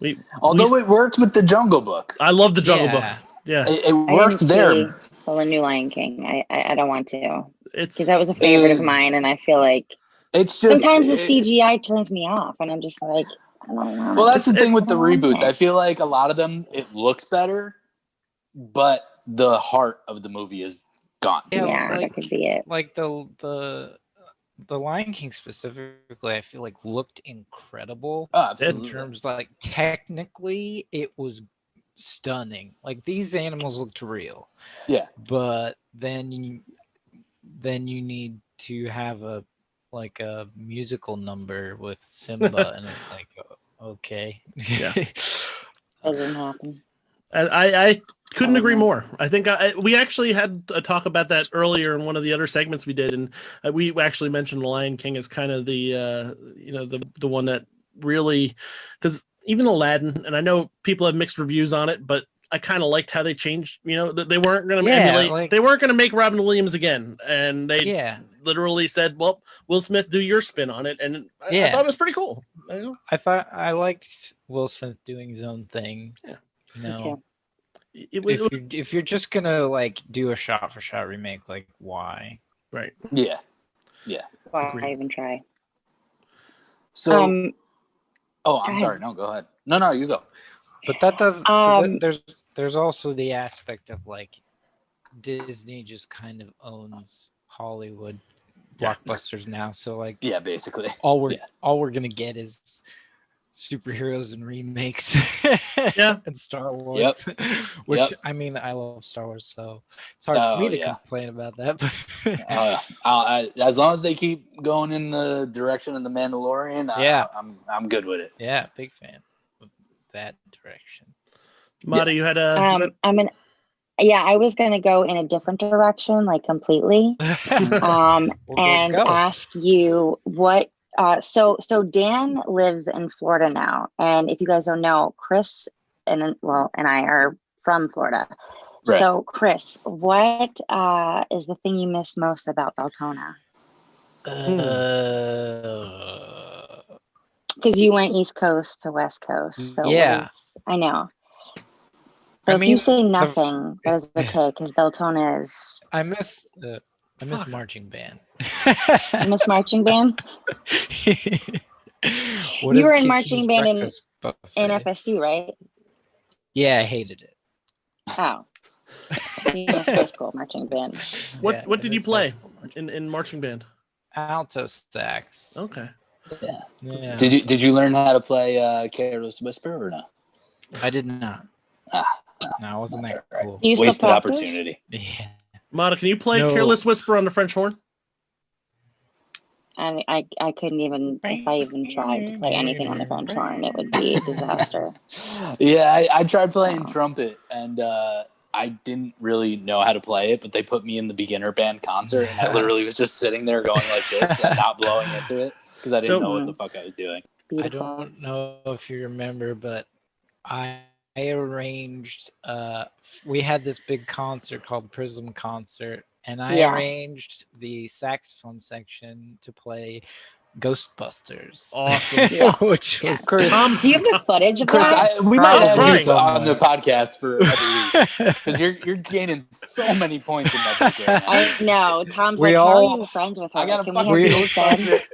Right. Although it worked with the Jungle Book. I love the Jungle Book. Yeah, it worked there. Well, the new Lion King. I don't want to. Because that was a favorite of mine, and I feel like it's just sometimes the CGI turns me off, and I'm just like, I don't know. Well, that's the thing with the reboots. I feel like a lot of them, it looks better, but the heart of the movie is gone. Yeah, that could be it. Like the Lion King specifically, I feel like looked incredible. Absolutely. In terms like technically, it was stunning. Like these animals looked real. Yeah. But then you need to have a musical number with Simba, and it's like, okay. Yeah. Doesn't happen. I couldn't agree more. I think we actually had a talk about that earlier in one of the other segments we did, and we actually mentioned The Lion King as kind of the the one that really, because even Aladdin, and I know people have mixed reviews on it, but I kind of liked how they changed. You know, they weren't going to emulate. They weren't going to make Robin Williams again, and they literally said, "Well, Will Smith, do your spin on it," and I thought it was pretty cool. I liked Will Smith doing his own thing. Yeah. You know, if you're just gonna like do a shot for shot remake, like why? Right. Yeah. Why even try? So, I'm sorry. No, go ahead. No, you go. But that does. There's also the aspect of like Disney just kind of owns Hollywood blockbusters now. So like, basically, all we're gonna get is superheroes and remakes and Star Wars, which I mean, I love Star Wars, so it's hard for me to complain about that. But as long as they keep going in the direction of the Mandalorian, I'm good with it. Yeah, big fan of that direction. Mata, you had a I was going to go in a different direction, like completely, and ask you what So Dan lives in Florida now, and if you guys don't know, Chris and I are from Florida. Right. So Chris, what is the thing you miss most about Deltona? Because you went East Coast to West Coast, so Yeah. I know. So if you say nothing, that is okay, because Deltona is. I miss marching band. You miss marching band? What You is were in Kiki's marching band in breakfast buffet? FSU, right? Yeah, I hated it. Oh. High school marching band. What did you play in marching band? Alto sax. Okay. Yeah. Did you learn how to play Careless Whisper or no? I did not. No, I wasn't that cool. Wasted opportunity. Yeah. Mata, can you play Careless Whisper on the French horn? I couldn't even, if I even tried to play anything on the French horn, it would be a disaster. Yeah, I tried playing trumpet, and I didn't really know how to play it, but they put me in the beginner band concert, and I literally was just sitting there going like this and not blowing into it because I didn't know what the fuck I was doing. Beautiful. I don't know if you remember, but I arranged, we had this big concert called Prism Concert, and I arranged the saxophone section to play Ghostbusters. Awesome. Which was Chris, do you have the footage of that? We might have you on the somewhere. podcast for every week because you're gaining so many points in that book right now. I know. Tom's We like, how all- are you friends with her? I got Can a we fucking have this then? Ghostbuster.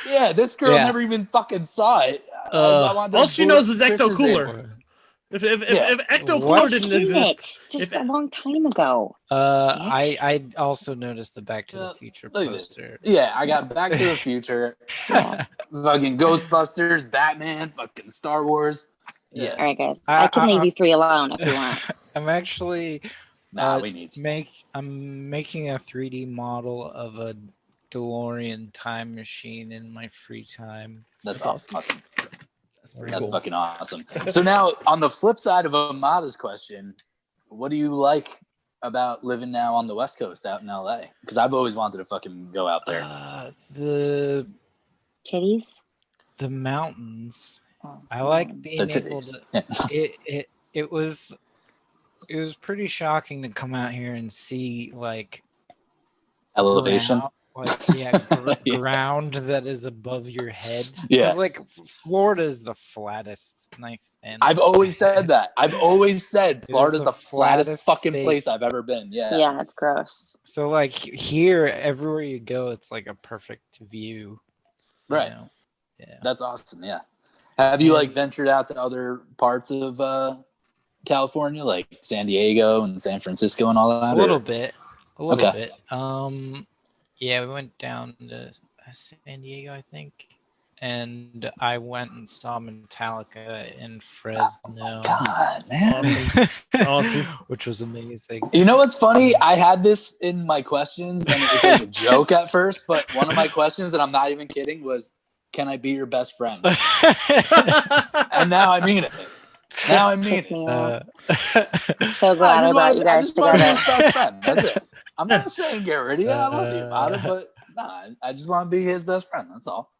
Yeah, this girl Yeah. never even fucking saw it. All she knows is Ecto Cooler. in. If Ecto What? Cooler I've didn't seen exist, it just a long time ago. I also noticed the Back to the Future Look at this. poster. Yeah, I got Back to the Future, fucking Ghostbusters, Batman, fucking Star Wars. Yes. All right, guys. I can leave you three alone if you want. I'm actually we need I'm making a 3D model of a DeLorean time machine in my free time. That's awesome. That's cool. fucking awesome. So now, on the flip side of Amada's question, what do you like about living now on the West Coast out in LA? Because I've always wanted to fucking go out there. The Titties? The mountains. Oh, I like being The able titties. to. It was pretty shocking to come out here and see like Elevation. ground, ground that is above your head. Yeah. 'Cause, like Florida is the flattest, nice. And I've always said that. I've always said Florida's the the flattest flattest fucking state. place I've ever been. Yeah. Yeah, it's gross. So like here, everywhere you go, it's like a perfect view. Right. know? Yeah. That's awesome. Yeah. Have you like ventured out to other parts of California, like San Diego and San Francisco and all that? A little bit. Okay. Yeah, we went down to San Diego, I think, and I went and saw Metallica in Fresno. God, man. Awesome. Which was amazing. You know what's funny? I had this in my questions, and it was like a joke at first, but one of my questions, and I'm not even kidding, was, can I be your best friend? And now I mean it. Now I mean it. So glad I brought you I guys just want to be together. his best friend. That's it. I'm not saying get rid of you. I love you about it, but nah, I just want to be his best friend. That's all.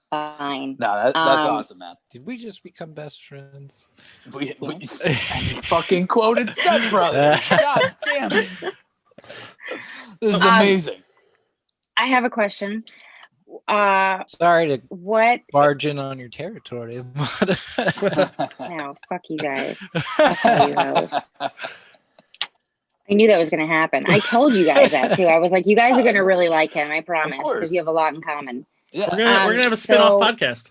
Fine. No, that's awesome, man. Did we just become best friends? We fucking quoted Step Brothers. God damn it. This is amazing. I have a question. Sorry to What? barge in on your territory. No, fuck you guys. Fuck all you hoes. I knew that was going to happen. I told you guys that too. I was like, you guys are going to really like him. I promise, because you have a lot in common. Yeah. We're gonna have a spin-off podcast.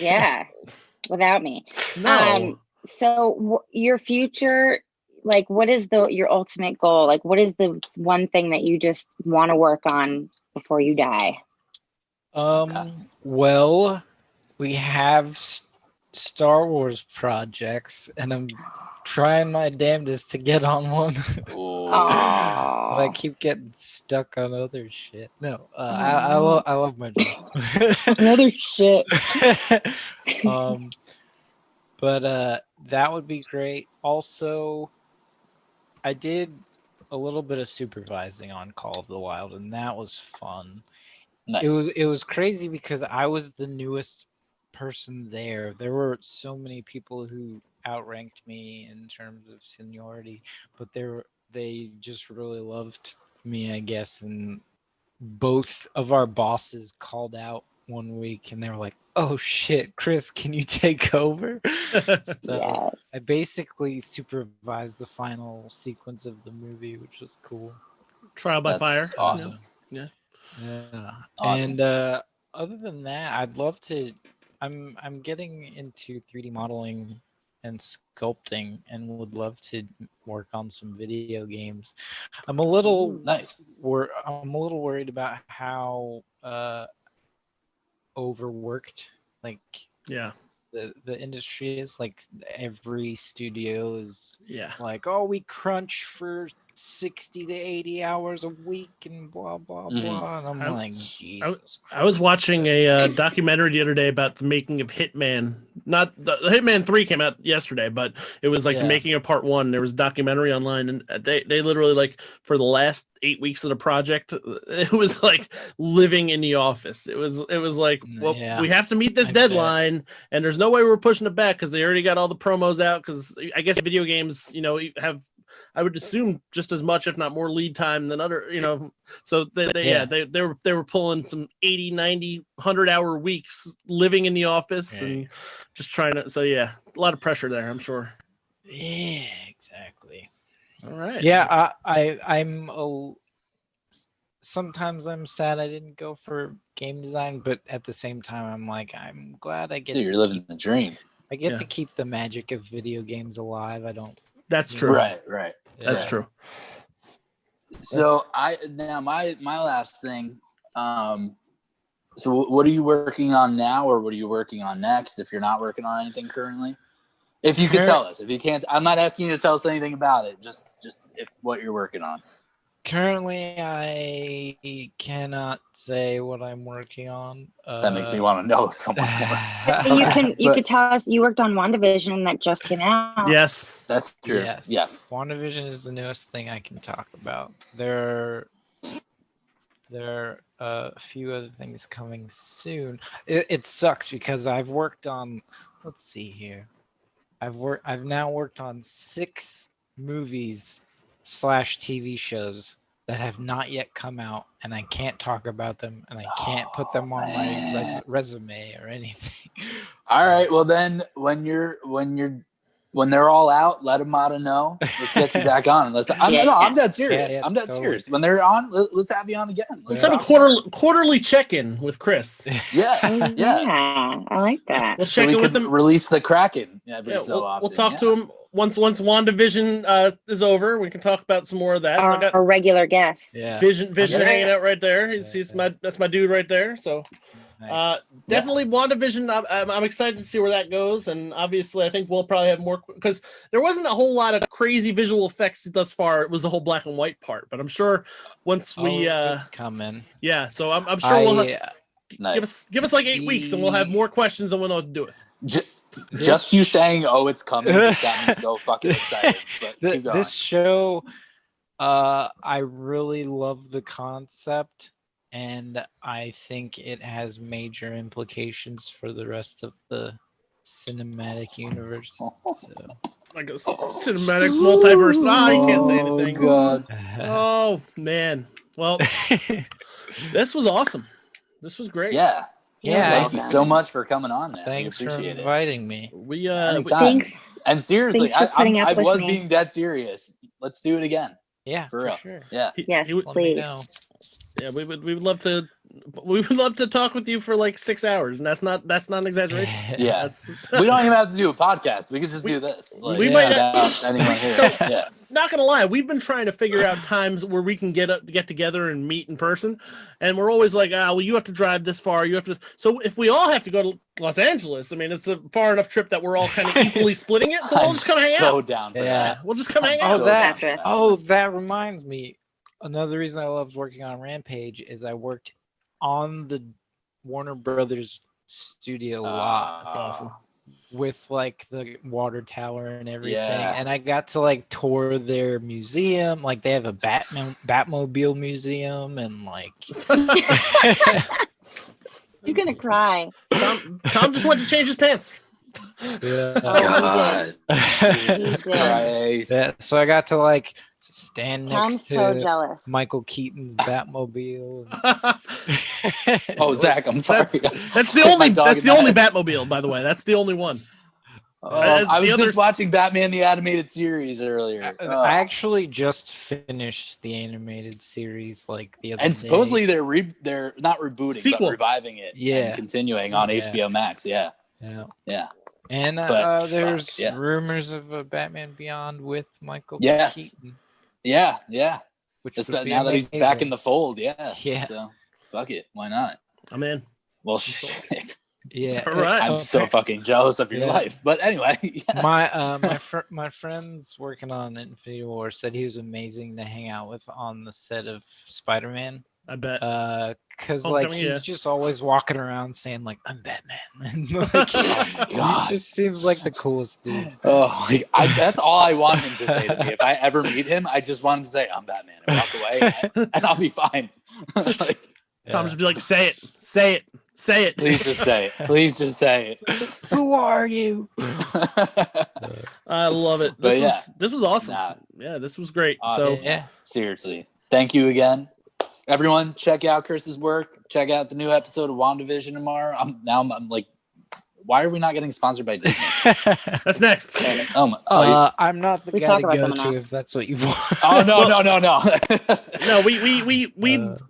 Yeah, without me. No. So your future, like, what is your ultimate goal? Like, what is the one thing that you just want to work on before you die? Well, we have Star Wars projects, and I'm trying my damnedest to get on one. But I keep getting stuck on other shit. No, I love my job. Another shit. But that would be great. Also, I did a little bit of supervising on Call of the Wild, and that was fun. Nice. It was crazy because I was the newest person there. There were so many people who outranked me in terms of seniority, but they just really loved me, I guess. And both of our bosses called out one week and they were like, "Oh shit, Chris, can you take over?" So I basically supervised the final sequence of the movie, which was cool. Trial by fire. Awesome. Yeah. Awesome. And other than that, I'd love to. I'm getting into 3D modeling and sculpting, and would love to work on some video games. I'm a little nice. I'm a little worried about how overworked the industry is. Like every studio is like, oh, we crunch for 60 to 80 hours a week and blah blah blah. And I'm like, Jesus. I was watching a documentary the other day about the making of Hitman. Not the Hitman 3 came out yesterday, but it was like the making of part 1. There was a documentary online, and they literally, like, for the last 8 weeks of the project, it was like living in the office. It was like, well, we have to meet this deadline, and there's no way we're pushing it back because they already got all the promos out. Because I guess video games, have, I would assume, just as much, if not more, lead time than other, So they were pulling some 80, 90, 100-hour weeks living in the office and just trying to. So a lot of pressure there, I'm sure. Yeah, exactly. All right. Yeah, I'm sometimes I'm sad I didn't go for game design, but at the same time, I'm like, I'm glad I get. Dude, you're living the dream. I get to keep the magic of video games alive. I don't. That's true. Right. That's true. So my last thing. So what are you working on now, or what are you working on next? If you're not working on anything currently, if you could tell us. If you can't, I'm not asking you to tell us anything about it. Just if what you're working on. Currently, I cannot say what I'm working on. That makes me want to know so much more. You could tell us you worked on WandaVision that just came out. Yes, that's true. Yes. WandaVision is the newest thing I can talk about. There are a few other things coming soon. It sucks because I've worked on. Let's see here. I've now worked on 6 movies / TV shows that have not yet come out, and I can't talk about them, and I can't put them on my resume or anything. All right. Well, then when they're all out, let Amada know. Let's get you back on. I'm dead serious. I'm dead serious. When they're on, let's have you on again. Let's have a quarterly check-in with Chris. Yeah. I like that. We'll check in with them. Release the Kraken every so often. We'll talk to him once WandaVision is over. We can talk about some more of that. Our regular guest. Yeah. Vision hanging out right there. That's my dude right there. So. Nice. Definitely WandaVision. I'm excited to see where that goes, and obviously I think we'll probably have more because there wasn't a whole lot of crazy visual effects thus far. It was the whole black and white part, but I'm sure once we it's coming. Yeah, so I'm sure we'll have, nice. give us like 8 weeks, and we'll have more questions and we'll know what to do with. Just you saying, "Oh, it's coming," got me so fucking excited. But keep going. This show, I really love the concept. And I think it has major implications for the rest of the cinematic universe. So. Like a cinematic multiverse. You can't say anything. God. Oh, man. Well, this was awesome. This was great. Yeah. Yeah. Thank you so much for coming on, man. Thanks we appreciate for inviting me. Thanks. And seriously, Thanks for putting up I with was me. being dead serious. Let's do it again. Yeah, for real. sure. Yeah. Yes, please. Yeah, we would love to talk with you for like 6 hours, and that's not an exaggeration. Yeah, we don't even have to do a podcast. We could just do this. Like, we might without anyone here. Not gonna lie, we've been trying to figure out times where we can get together and meet in person, and we're always like, well, you have to drive this far. You have to. So if we all have to go to Los Angeles, I mean, it's a far enough trip that we're all kind of equally splitting it. So we'll just come hang out. So down for that. We'll just come hang out. That reminds me. Another reason I loved working on Rampage is I worked on the Warner Brothers studio lot. That's awesome. with like the water tower and everything. Yeah. And I got to like tour their museum. Like they have a Batmobile museum and like He's gonna cry. Tom just wanted to change his pants. yeah. God. Jesus He did. Christ. Yeah, so I got to like stand Tom's next so to jealous. Michael Keaton's Batmobile. Oh, Zach, I'm sorry. That's the Sit my only. dog That's in the my only head. Batmobile, by the way. That's the only one. I was the just others- watching Batman the Animated Series earlier. I actually just finished the animated series like the other And day. supposedly they're not rebooting, Sequel. but reviving it. Yeah. And continuing on Yeah. HBO Max. Yeah. Yeah. Yeah. And But, fuck, there's yeah. rumors of a Batman Beyond with Michael Yes. Keaton. Yeah. Yeah. Which Just would be now that he's back amazing. in the fold. Yeah. Yeah. So fuck it. Why not? I'm in. Well, shit. Yeah. All right. I'm so fucking jealous of your Yeah. life. But anyway. Yeah. My friend's working on Infinity War said he was amazing to hang out with on the set of Spider-Man. I bet. Cause like Homecoming, he's yeah. just always walking around saying like I'm Batman. And, like, he God. just seems like the coolest dude. Oh, like, that's all I want him to say to me. If I ever meet him, I just want him to say, I'm Batman, and walk away, and I'll be fine. Like, Tom just be like, say it, say it, say it. please just say it. Please just say Who are you? it. I love it. But This was awesome. Nah. Yeah, this was great. Awesome. So Yeah. Seriously. Thank you again. Everyone, check out Chris's work. Check out the new episode of Wandavision tomorrow. I'm like, why are we not getting sponsored by Disney? that's next. I'm not the We guy talk to about go them to enough. if that's what you want. Oh no. No,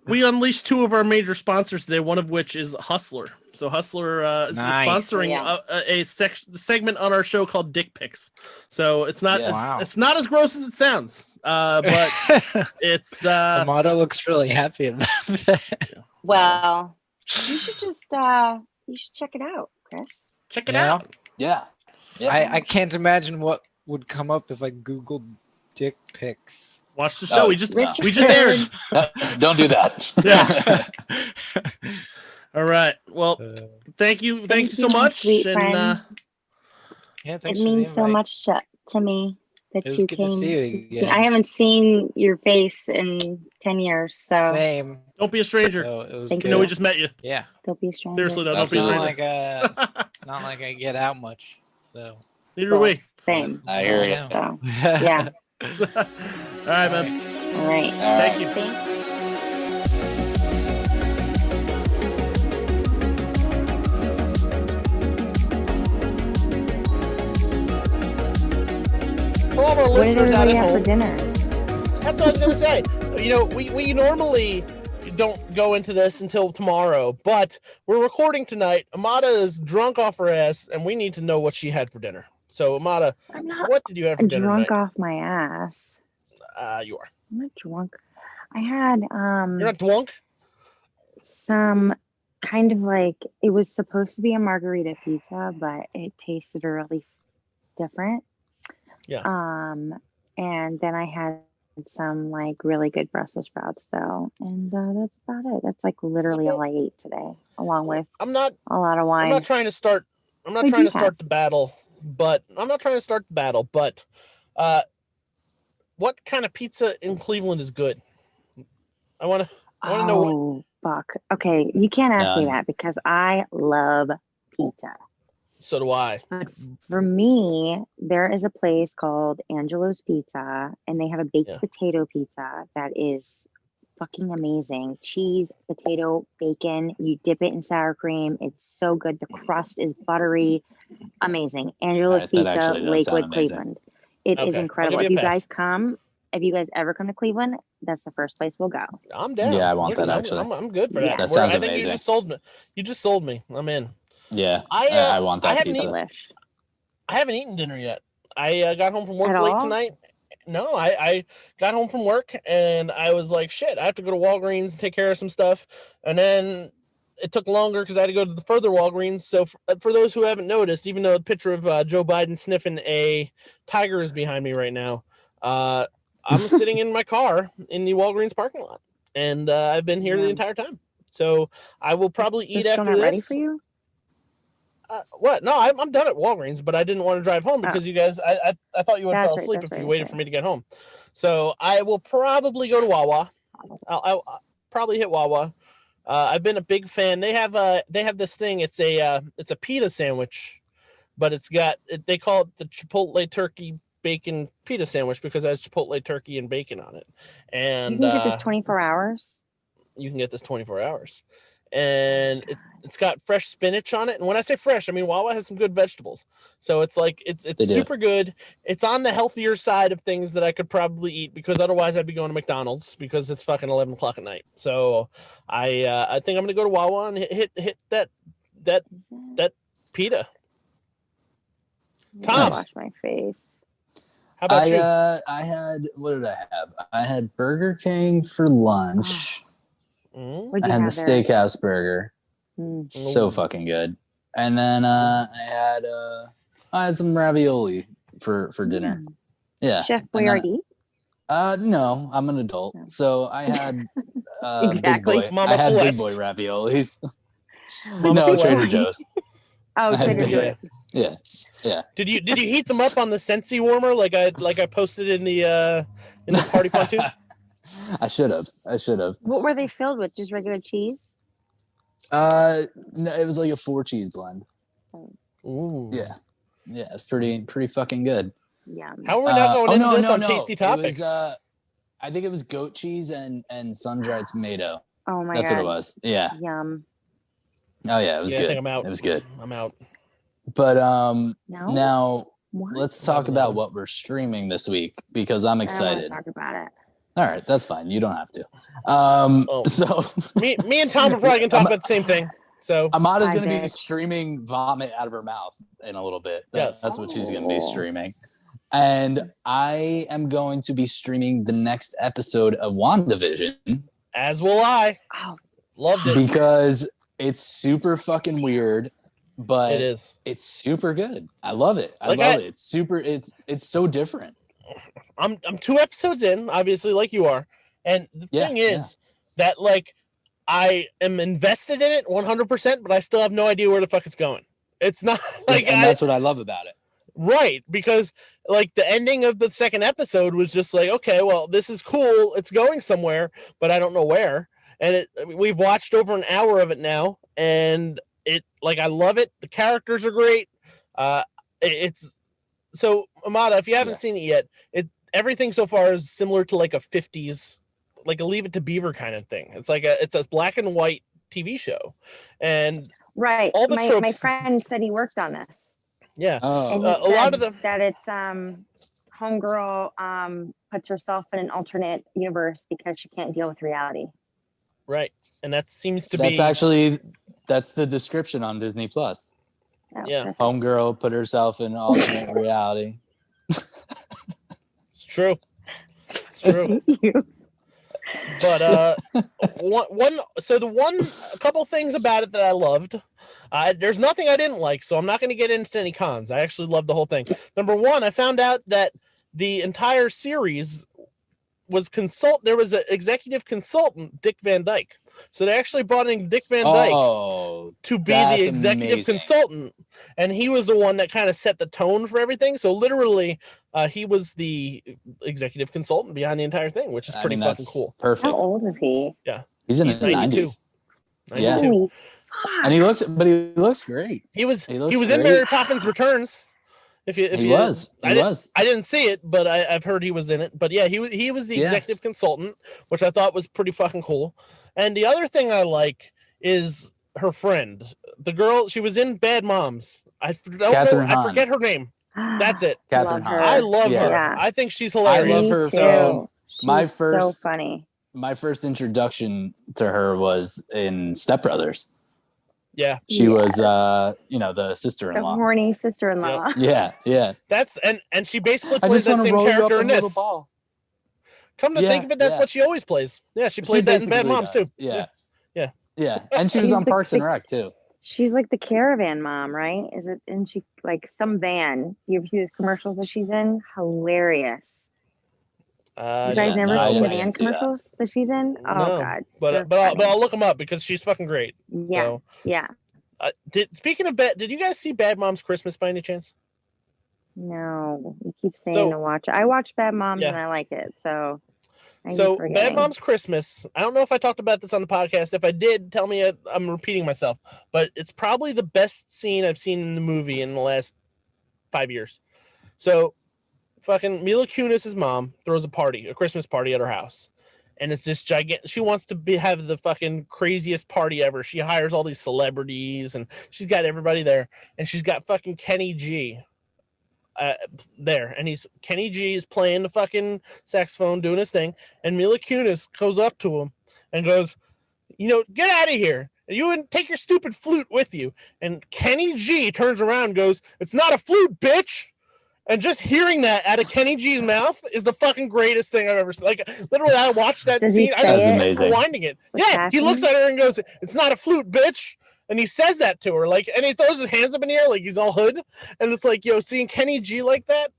we unleashed two of our major sponsors today. One of which is Hustler. So Hustler is Nice. sponsoring Yeah. a segment on our show called Dick Pics. So it's not Yeah. Wow. it's not as gross as it sounds, but it's Amada looks really happy about that. Well, you should just you should check it out, Chris. check it Yeah. out. Yeah. I can't imagine what would come up if I googled dick pics. Watch the show. Oh, we just Richard. aired. Don't do that. Yeah. All right. Well, thank you Thank so you, my much. sweet And friend. Yeah, It thanks for the means so invite. much to me that It was you good came. to see you see- again. I haven't seen your face in 10 years, so Same. don't be a stranger. So it was Thank good. You know, we just met you. Yeah. don't be a stranger. Seriously, though, don't It's be a not Absolutely. stranger. like it's not like I get out much. So Neither do we. Same. I hear you. know. So yeah. All right, man. All right. All Thank right. you. Thanks. For all of our What did listeners out everybody at have for home, dinner? that's what I was gonna say. You know, we normally don't go into this until tomorrow, but we're recording tonight. Amada is drunk off her ass, and we need to know what she had for dinner. So, Amada, I'm not what did you have for dinner drunk tonight? off my ass. You are. I'm not drunk. I had You're not drunk? some kind of like it was supposed to be a margarita pizza, but it tasted really different. Yeah. And then I had some like really good Brussels sprouts though, and that's about it. That's like literally all I ate today, along with I'm not a lot of wine. I'm not trying to start. I'm not What'd trying you to start the battle, but what kind of pizza in Cleveland is good? I want to know. Oh, fuck. Okay, you can't ask me None. that because I love pizza. So do I. But for me, there is a place called Angelo's Pizza, and they have a baked Yeah. potato pizza that is fucking amazing. Cheese, potato, bacon. You dip it in sour cream. It's so good. The crust is buttery. Amazing. Angelo's That Pizza, actually does sound Lakewood, amazing. Cleveland. It is Okay, I'll incredible. give If you you a pass. guys come, if you guys ever come to Cleveland, that's the first place we'll go. I'm down. Yeah, I want Listen, that, actually. I'm good for Yeah. that. That sounds I think amazing. You just sold me. I'm in. Yeah, I I want that hadn't pizza. Delish. I haven't eaten dinner yet. I got home from work At late all? tonight. No, I got home from work and I was like, shit, I have to go to Walgreens and take care of some stuff. And then it took longer because I had to go to the further Walgreens. So for those who haven't noticed, even though the picture of Joe Biden sniffing a tiger is behind me right now, I'm sitting in my car in the Walgreens parking lot. And I've been here the Yeah. entire time. So I will probably eat It's still after not this. ready for you? What? No, I'm done at Walgreens, but I didn't want to drive home because you guys. I thought you would fall asleep if you waited for me to get home. So I will probably go to Wawa. I'll probably hit Wawa. I've been a big fan. They have this thing. It's a pita sandwich, but they call it the Chipotle turkey bacon pita sandwich because it has Chipotle turkey and bacon on it. And you can get this 24 hours. You can get this 24 hours. And it's got fresh spinach on it. And when I say fresh, I mean Wawa has some good vegetables. So it's like it's super good. It's on the healthier side of things that I could probably eat because otherwise I'd be going to McDonald's because it's fucking 11 o'clock at night. So I think I'm gonna go to Wawa and hit that pita. Tom, wash my face. How about you? I had, what did I have? I had Burger King for lunch. I had the steakhouse burger. So fucking good. And then I had some ravioli for dinner. Yeah. Chef Boyardee? No, I'm an adult. So I had exactly. Big Boy. I had Big Boy raviolis. No, Trader Joe's. Oh, Trader Joe's. Yeah. Did you heat them up on the Sensi warmer like I posted in the party pontoon? I should have. What were they filled with? Just regular cheese? No, it was like a 4-cheese blend. Ooh. Yeah, it's pretty fucking good. Yeah. How are we not going into this on tasty topics? I think it was goat cheese and sun-dried tomato. Oh my god. That's what it was. Yeah. Yum. Oh yeah, it was good. I think I'm out. It was good. I'm out. But now what? let's talk about what we're streaming this week because I'm excited. I don't want to talk about it. All right, that's fine. You don't have to. So me and Tom are probably gonna talk about the same thing. So Amada's gonna be streaming vomit out of her mouth in a little bit. Yes. That's what she's gonna be streaming. And I am going to be streaming the next episode of WandaVision. As will I. Oh, loved it. Because it's super fucking weird, but it is. It's super good. I love it. I love it. It's super. It's so different. I'm 2 episodes in, obviously, like you are, and the thing is that like I am invested in it 100%, but I still have no idea where the fuck it's going. It's not like, and that's what I love about it. Right, because like the ending of the second episode was just like, okay, well, this is cool. It's going somewhere, but I don't know where. And we've watched over an hour of it now, and I love it. The characters are great. It's so Amada, if you haven't seen it yet, everything so far is similar to like a 50s, like a Leave It to Beaver kind of thing. It's like it's a black and white TV show, and right. All the tropes, my friend said he worked on this. Yeah, and he a lot of them that it's homegirl puts herself in an alternate universe because she can't deal with reality. Right, and that seems to be that's the description on Disney Plus. Oh, yeah, homegirl put herself in alternate reality. It's true. It's true. But a couple things about it that I loved. There's nothing I didn't like, so I'm not going to get into any cons. I actually loved the whole thing. Number one, I found out that the entire series was there was an executive consultant, Dick Van Dyke. So they actually brought in Dick Van Dyke to be the executive consultant, and he was the one that kind of set the tone for everything. So literally, he was the executive consultant behind the entire thing, which is pretty fucking cool. Perfect. How old is he? Yeah, he's in his 90s. Yeah, and he looks great. He was in Mary Poppins Returns. I didn't see it, but I've heard he was in it. But yeah, he was the executive consultant, which I thought was pretty fucking cool. And the other thing I like is her friend, the girl. She was in Bad Moms. I forget her name. That's it. Catherine Hahn. I love her. Yeah. I think she's hilarious. I love her. So So funny. My first introduction to her was in Step Brothers. Yeah, she was the sister-in-law, the horny sister-in-law. Yeah. That's and she basically plays that same character in this. Come to think of it, that's what she always plays. Yeah, she played that in Bad Moms too. Yeah. And she was on Parks and Rec too. She's like the caravan mom, right? Is it? And she like some van. You ever see those commercials that she's in? Hilarious. You guys never seen the van commercials that she's in? Oh no. god! But I'll look them up because she's fucking great. Yeah, so. yeah. Speaking of did you guys see Bad Moms Christmas by any chance? No, you keep saying to watch. I watch Bad Moms and I like it, so. Bad Moms Christmas. I don't know if I talked about this on the podcast. If I did, tell me I'm repeating myself. But it's probably the best scene I've seen in the movie in the last 5 years. So, fucking Mila Kunis's mom throws a Christmas party at her house. And it's this gigantic. She wants to have the fucking craziest party ever. She hires all these celebrities and she's got everybody there. And she's got fucking Kenny G there. And Kenny G is playing the fucking saxophone, doing his thing. And Mila Kunis goes up to him and goes, get out of here. You wouldn't take your stupid flute with you. And Kenny G turns around and goes, "It's not a flute, bitch." And just hearing that out of Kenny G's mouth is the fucking greatest thing I've ever seen. Like, literally, I watched that scene. I was rewinding it. He looks at her and goes, "It's not a flute, bitch." And he says that to her, like, and he throws his hands up in the air like he's all hood. And it's like, seeing Kenny G like that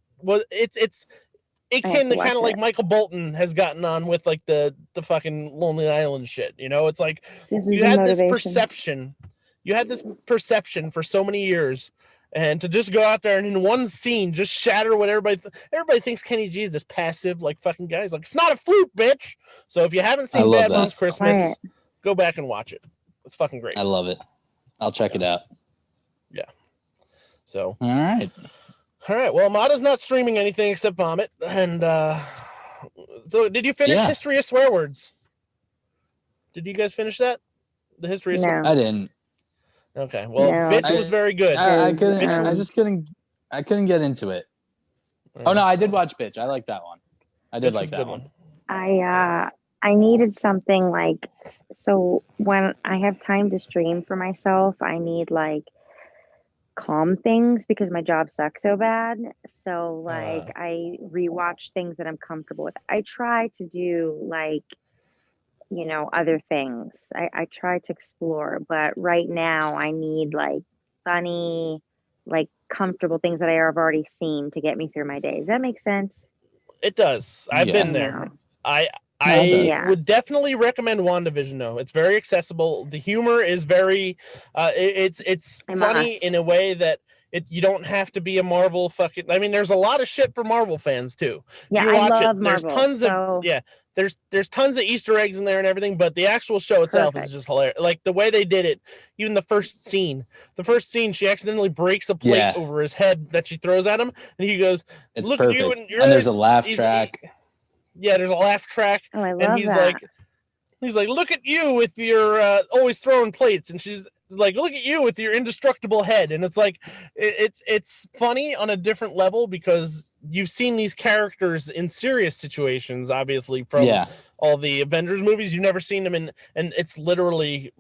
it can kind of like Michael Bolton has gotten on with like the fucking Lonely Island shit. It's like you had this perception for so many years. And to just go out there and in one scene just shatter what everybody thinks Kenny G is this passive like fucking guy. He's like, "It's not a flute, bitch." So if you haven't seen Bad Moms Christmas, go back and watch it. It's fucking great. I love it. I'll check it out. Yeah. So. All right. Well, Amada's not streaming anything except vomit. And so did you finish History of Swear Words? Did you guys finish that? The History of Swear Words? I didn't. Okay. Well, Bitch was very good. I couldn't get into it. Oh no, I did watch Bitch. I like that one. I did like that one. I needed something like, so when I have time to stream for myself, I need like calm things because my job sucks so bad. So like I rewatch things that I'm comfortable with. I try to do like, other things. I try to explore, but right now I need like funny, like comfortable things that I have already seen to get me through my day. Does that make sense? It does. I've been there. I would definitely recommend WandaVision though. It's very accessible. The humor is very it's funny in a way that you don't have to be a Marvel fucking. I mean, there's a lot of shit for Marvel fans too. Yeah, I love Marvel. There's tons of Easter eggs in there and everything, but the actual show itself is just hilarious. Like the way they did it, even the first scene, she accidentally breaks a plate over his head that she throws at him, and he goes, "It's look perfect." At you and there's a laugh track. There's a laugh track. Oh, I love and he's like, "Look at you with your always throwing plates," and she's like, "Look at you with your indestructible head." And it's like, it's funny on a different level because you've seen these characters in serious situations, obviously from all the Avengers movies. You've never seen them and it's literally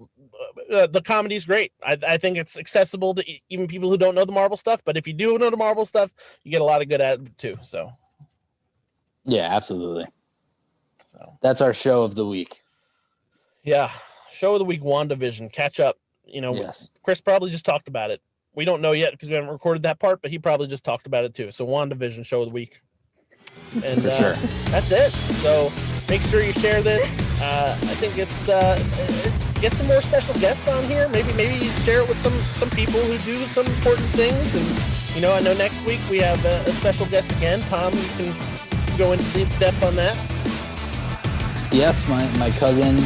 the comedy's great. I think it's accessible to even people who don't know the Marvel stuff. But if you do know the Marvel stuff, you get a lot of good at it too. So. Yeah, absolutely. So that's our show of the week. Yeah, show of the week, WandaVision. Catch up. Chris probably just talked about it. We don't know yet because we haven't recorded that part, but he probably just talked about it too. So WandaVision, show of the week. And for sure. That's it. So make sure you share this. I think it's get some more special guests on here. Maybe share it with some people who do some important things. And I know next week we have a special guest again. Tom, you can go into deep depth on that. Yes, my cousin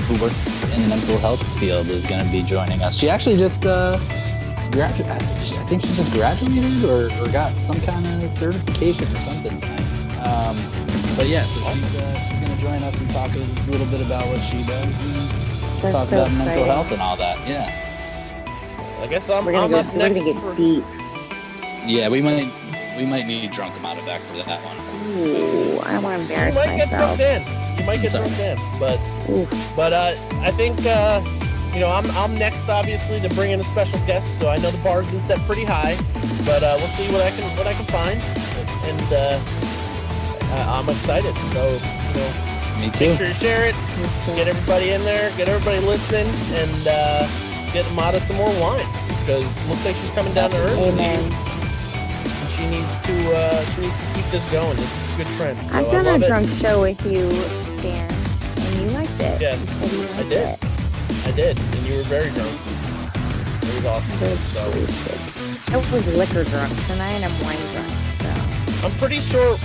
who works in the mental health field is going to be joining us. She actually just graduated. I think she just graduated or got some kind of certification or something tonight. But yeah, so she's going to join us and talk a little bit about what she does and talk about mental health and all that. Yeah. I guess we're gonna get deep. Yeah, we might need Drunk Amada back for that one. Ooh, I don't want to embarrass myself. You might get drunk in, but I think I'm next, obviously, to bring in a special guest. So I know the bar's been set pretty high, but we'll see what I can find, and I'm excited. So me too. Make sure you share it, get everybody in there, get everybody listening, and get Amada some more wine because it looks like she's coming down to earth. Amen. She needs to keep this going. This is a good trend. So I've done a drunk show with you, Dan, and you liked it. Yes, I did. I did, and you were very drunk. was awesome. So I was liquor drunk tonight. I'm wine drunk. So I'm pretty sure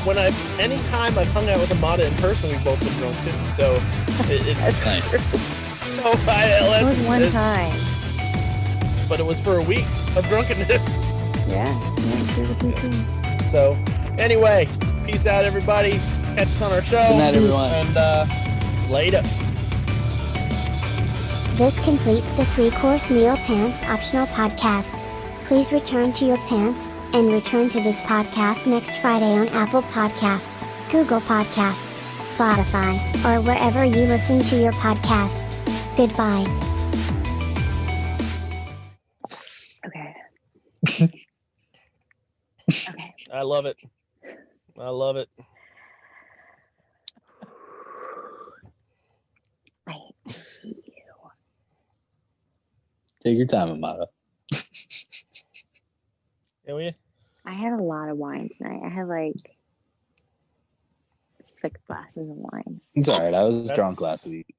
anytime I've hung out with Amada in person, we've both been drunk too. So it's Nice. So it was one time. but it was for a week of drunkenness. Yeah. So anyway, peace out, everybody. Catch us on our show. Good night, everyone. And later. This completes the 3-Course Meal Pants Optional Podcast. Please return to your pants, and return to this podcast next Friday on Apple Podcasts, Google Podcasts, Spotify, or wherever you listen to your podcasts. Goodbye. Okay. Okay. I love it. I love it. I hate you. Take your time, Amada. I had a lot of wine tonight. I had like 6 glasses of wine. It's all right. I was drunk last week.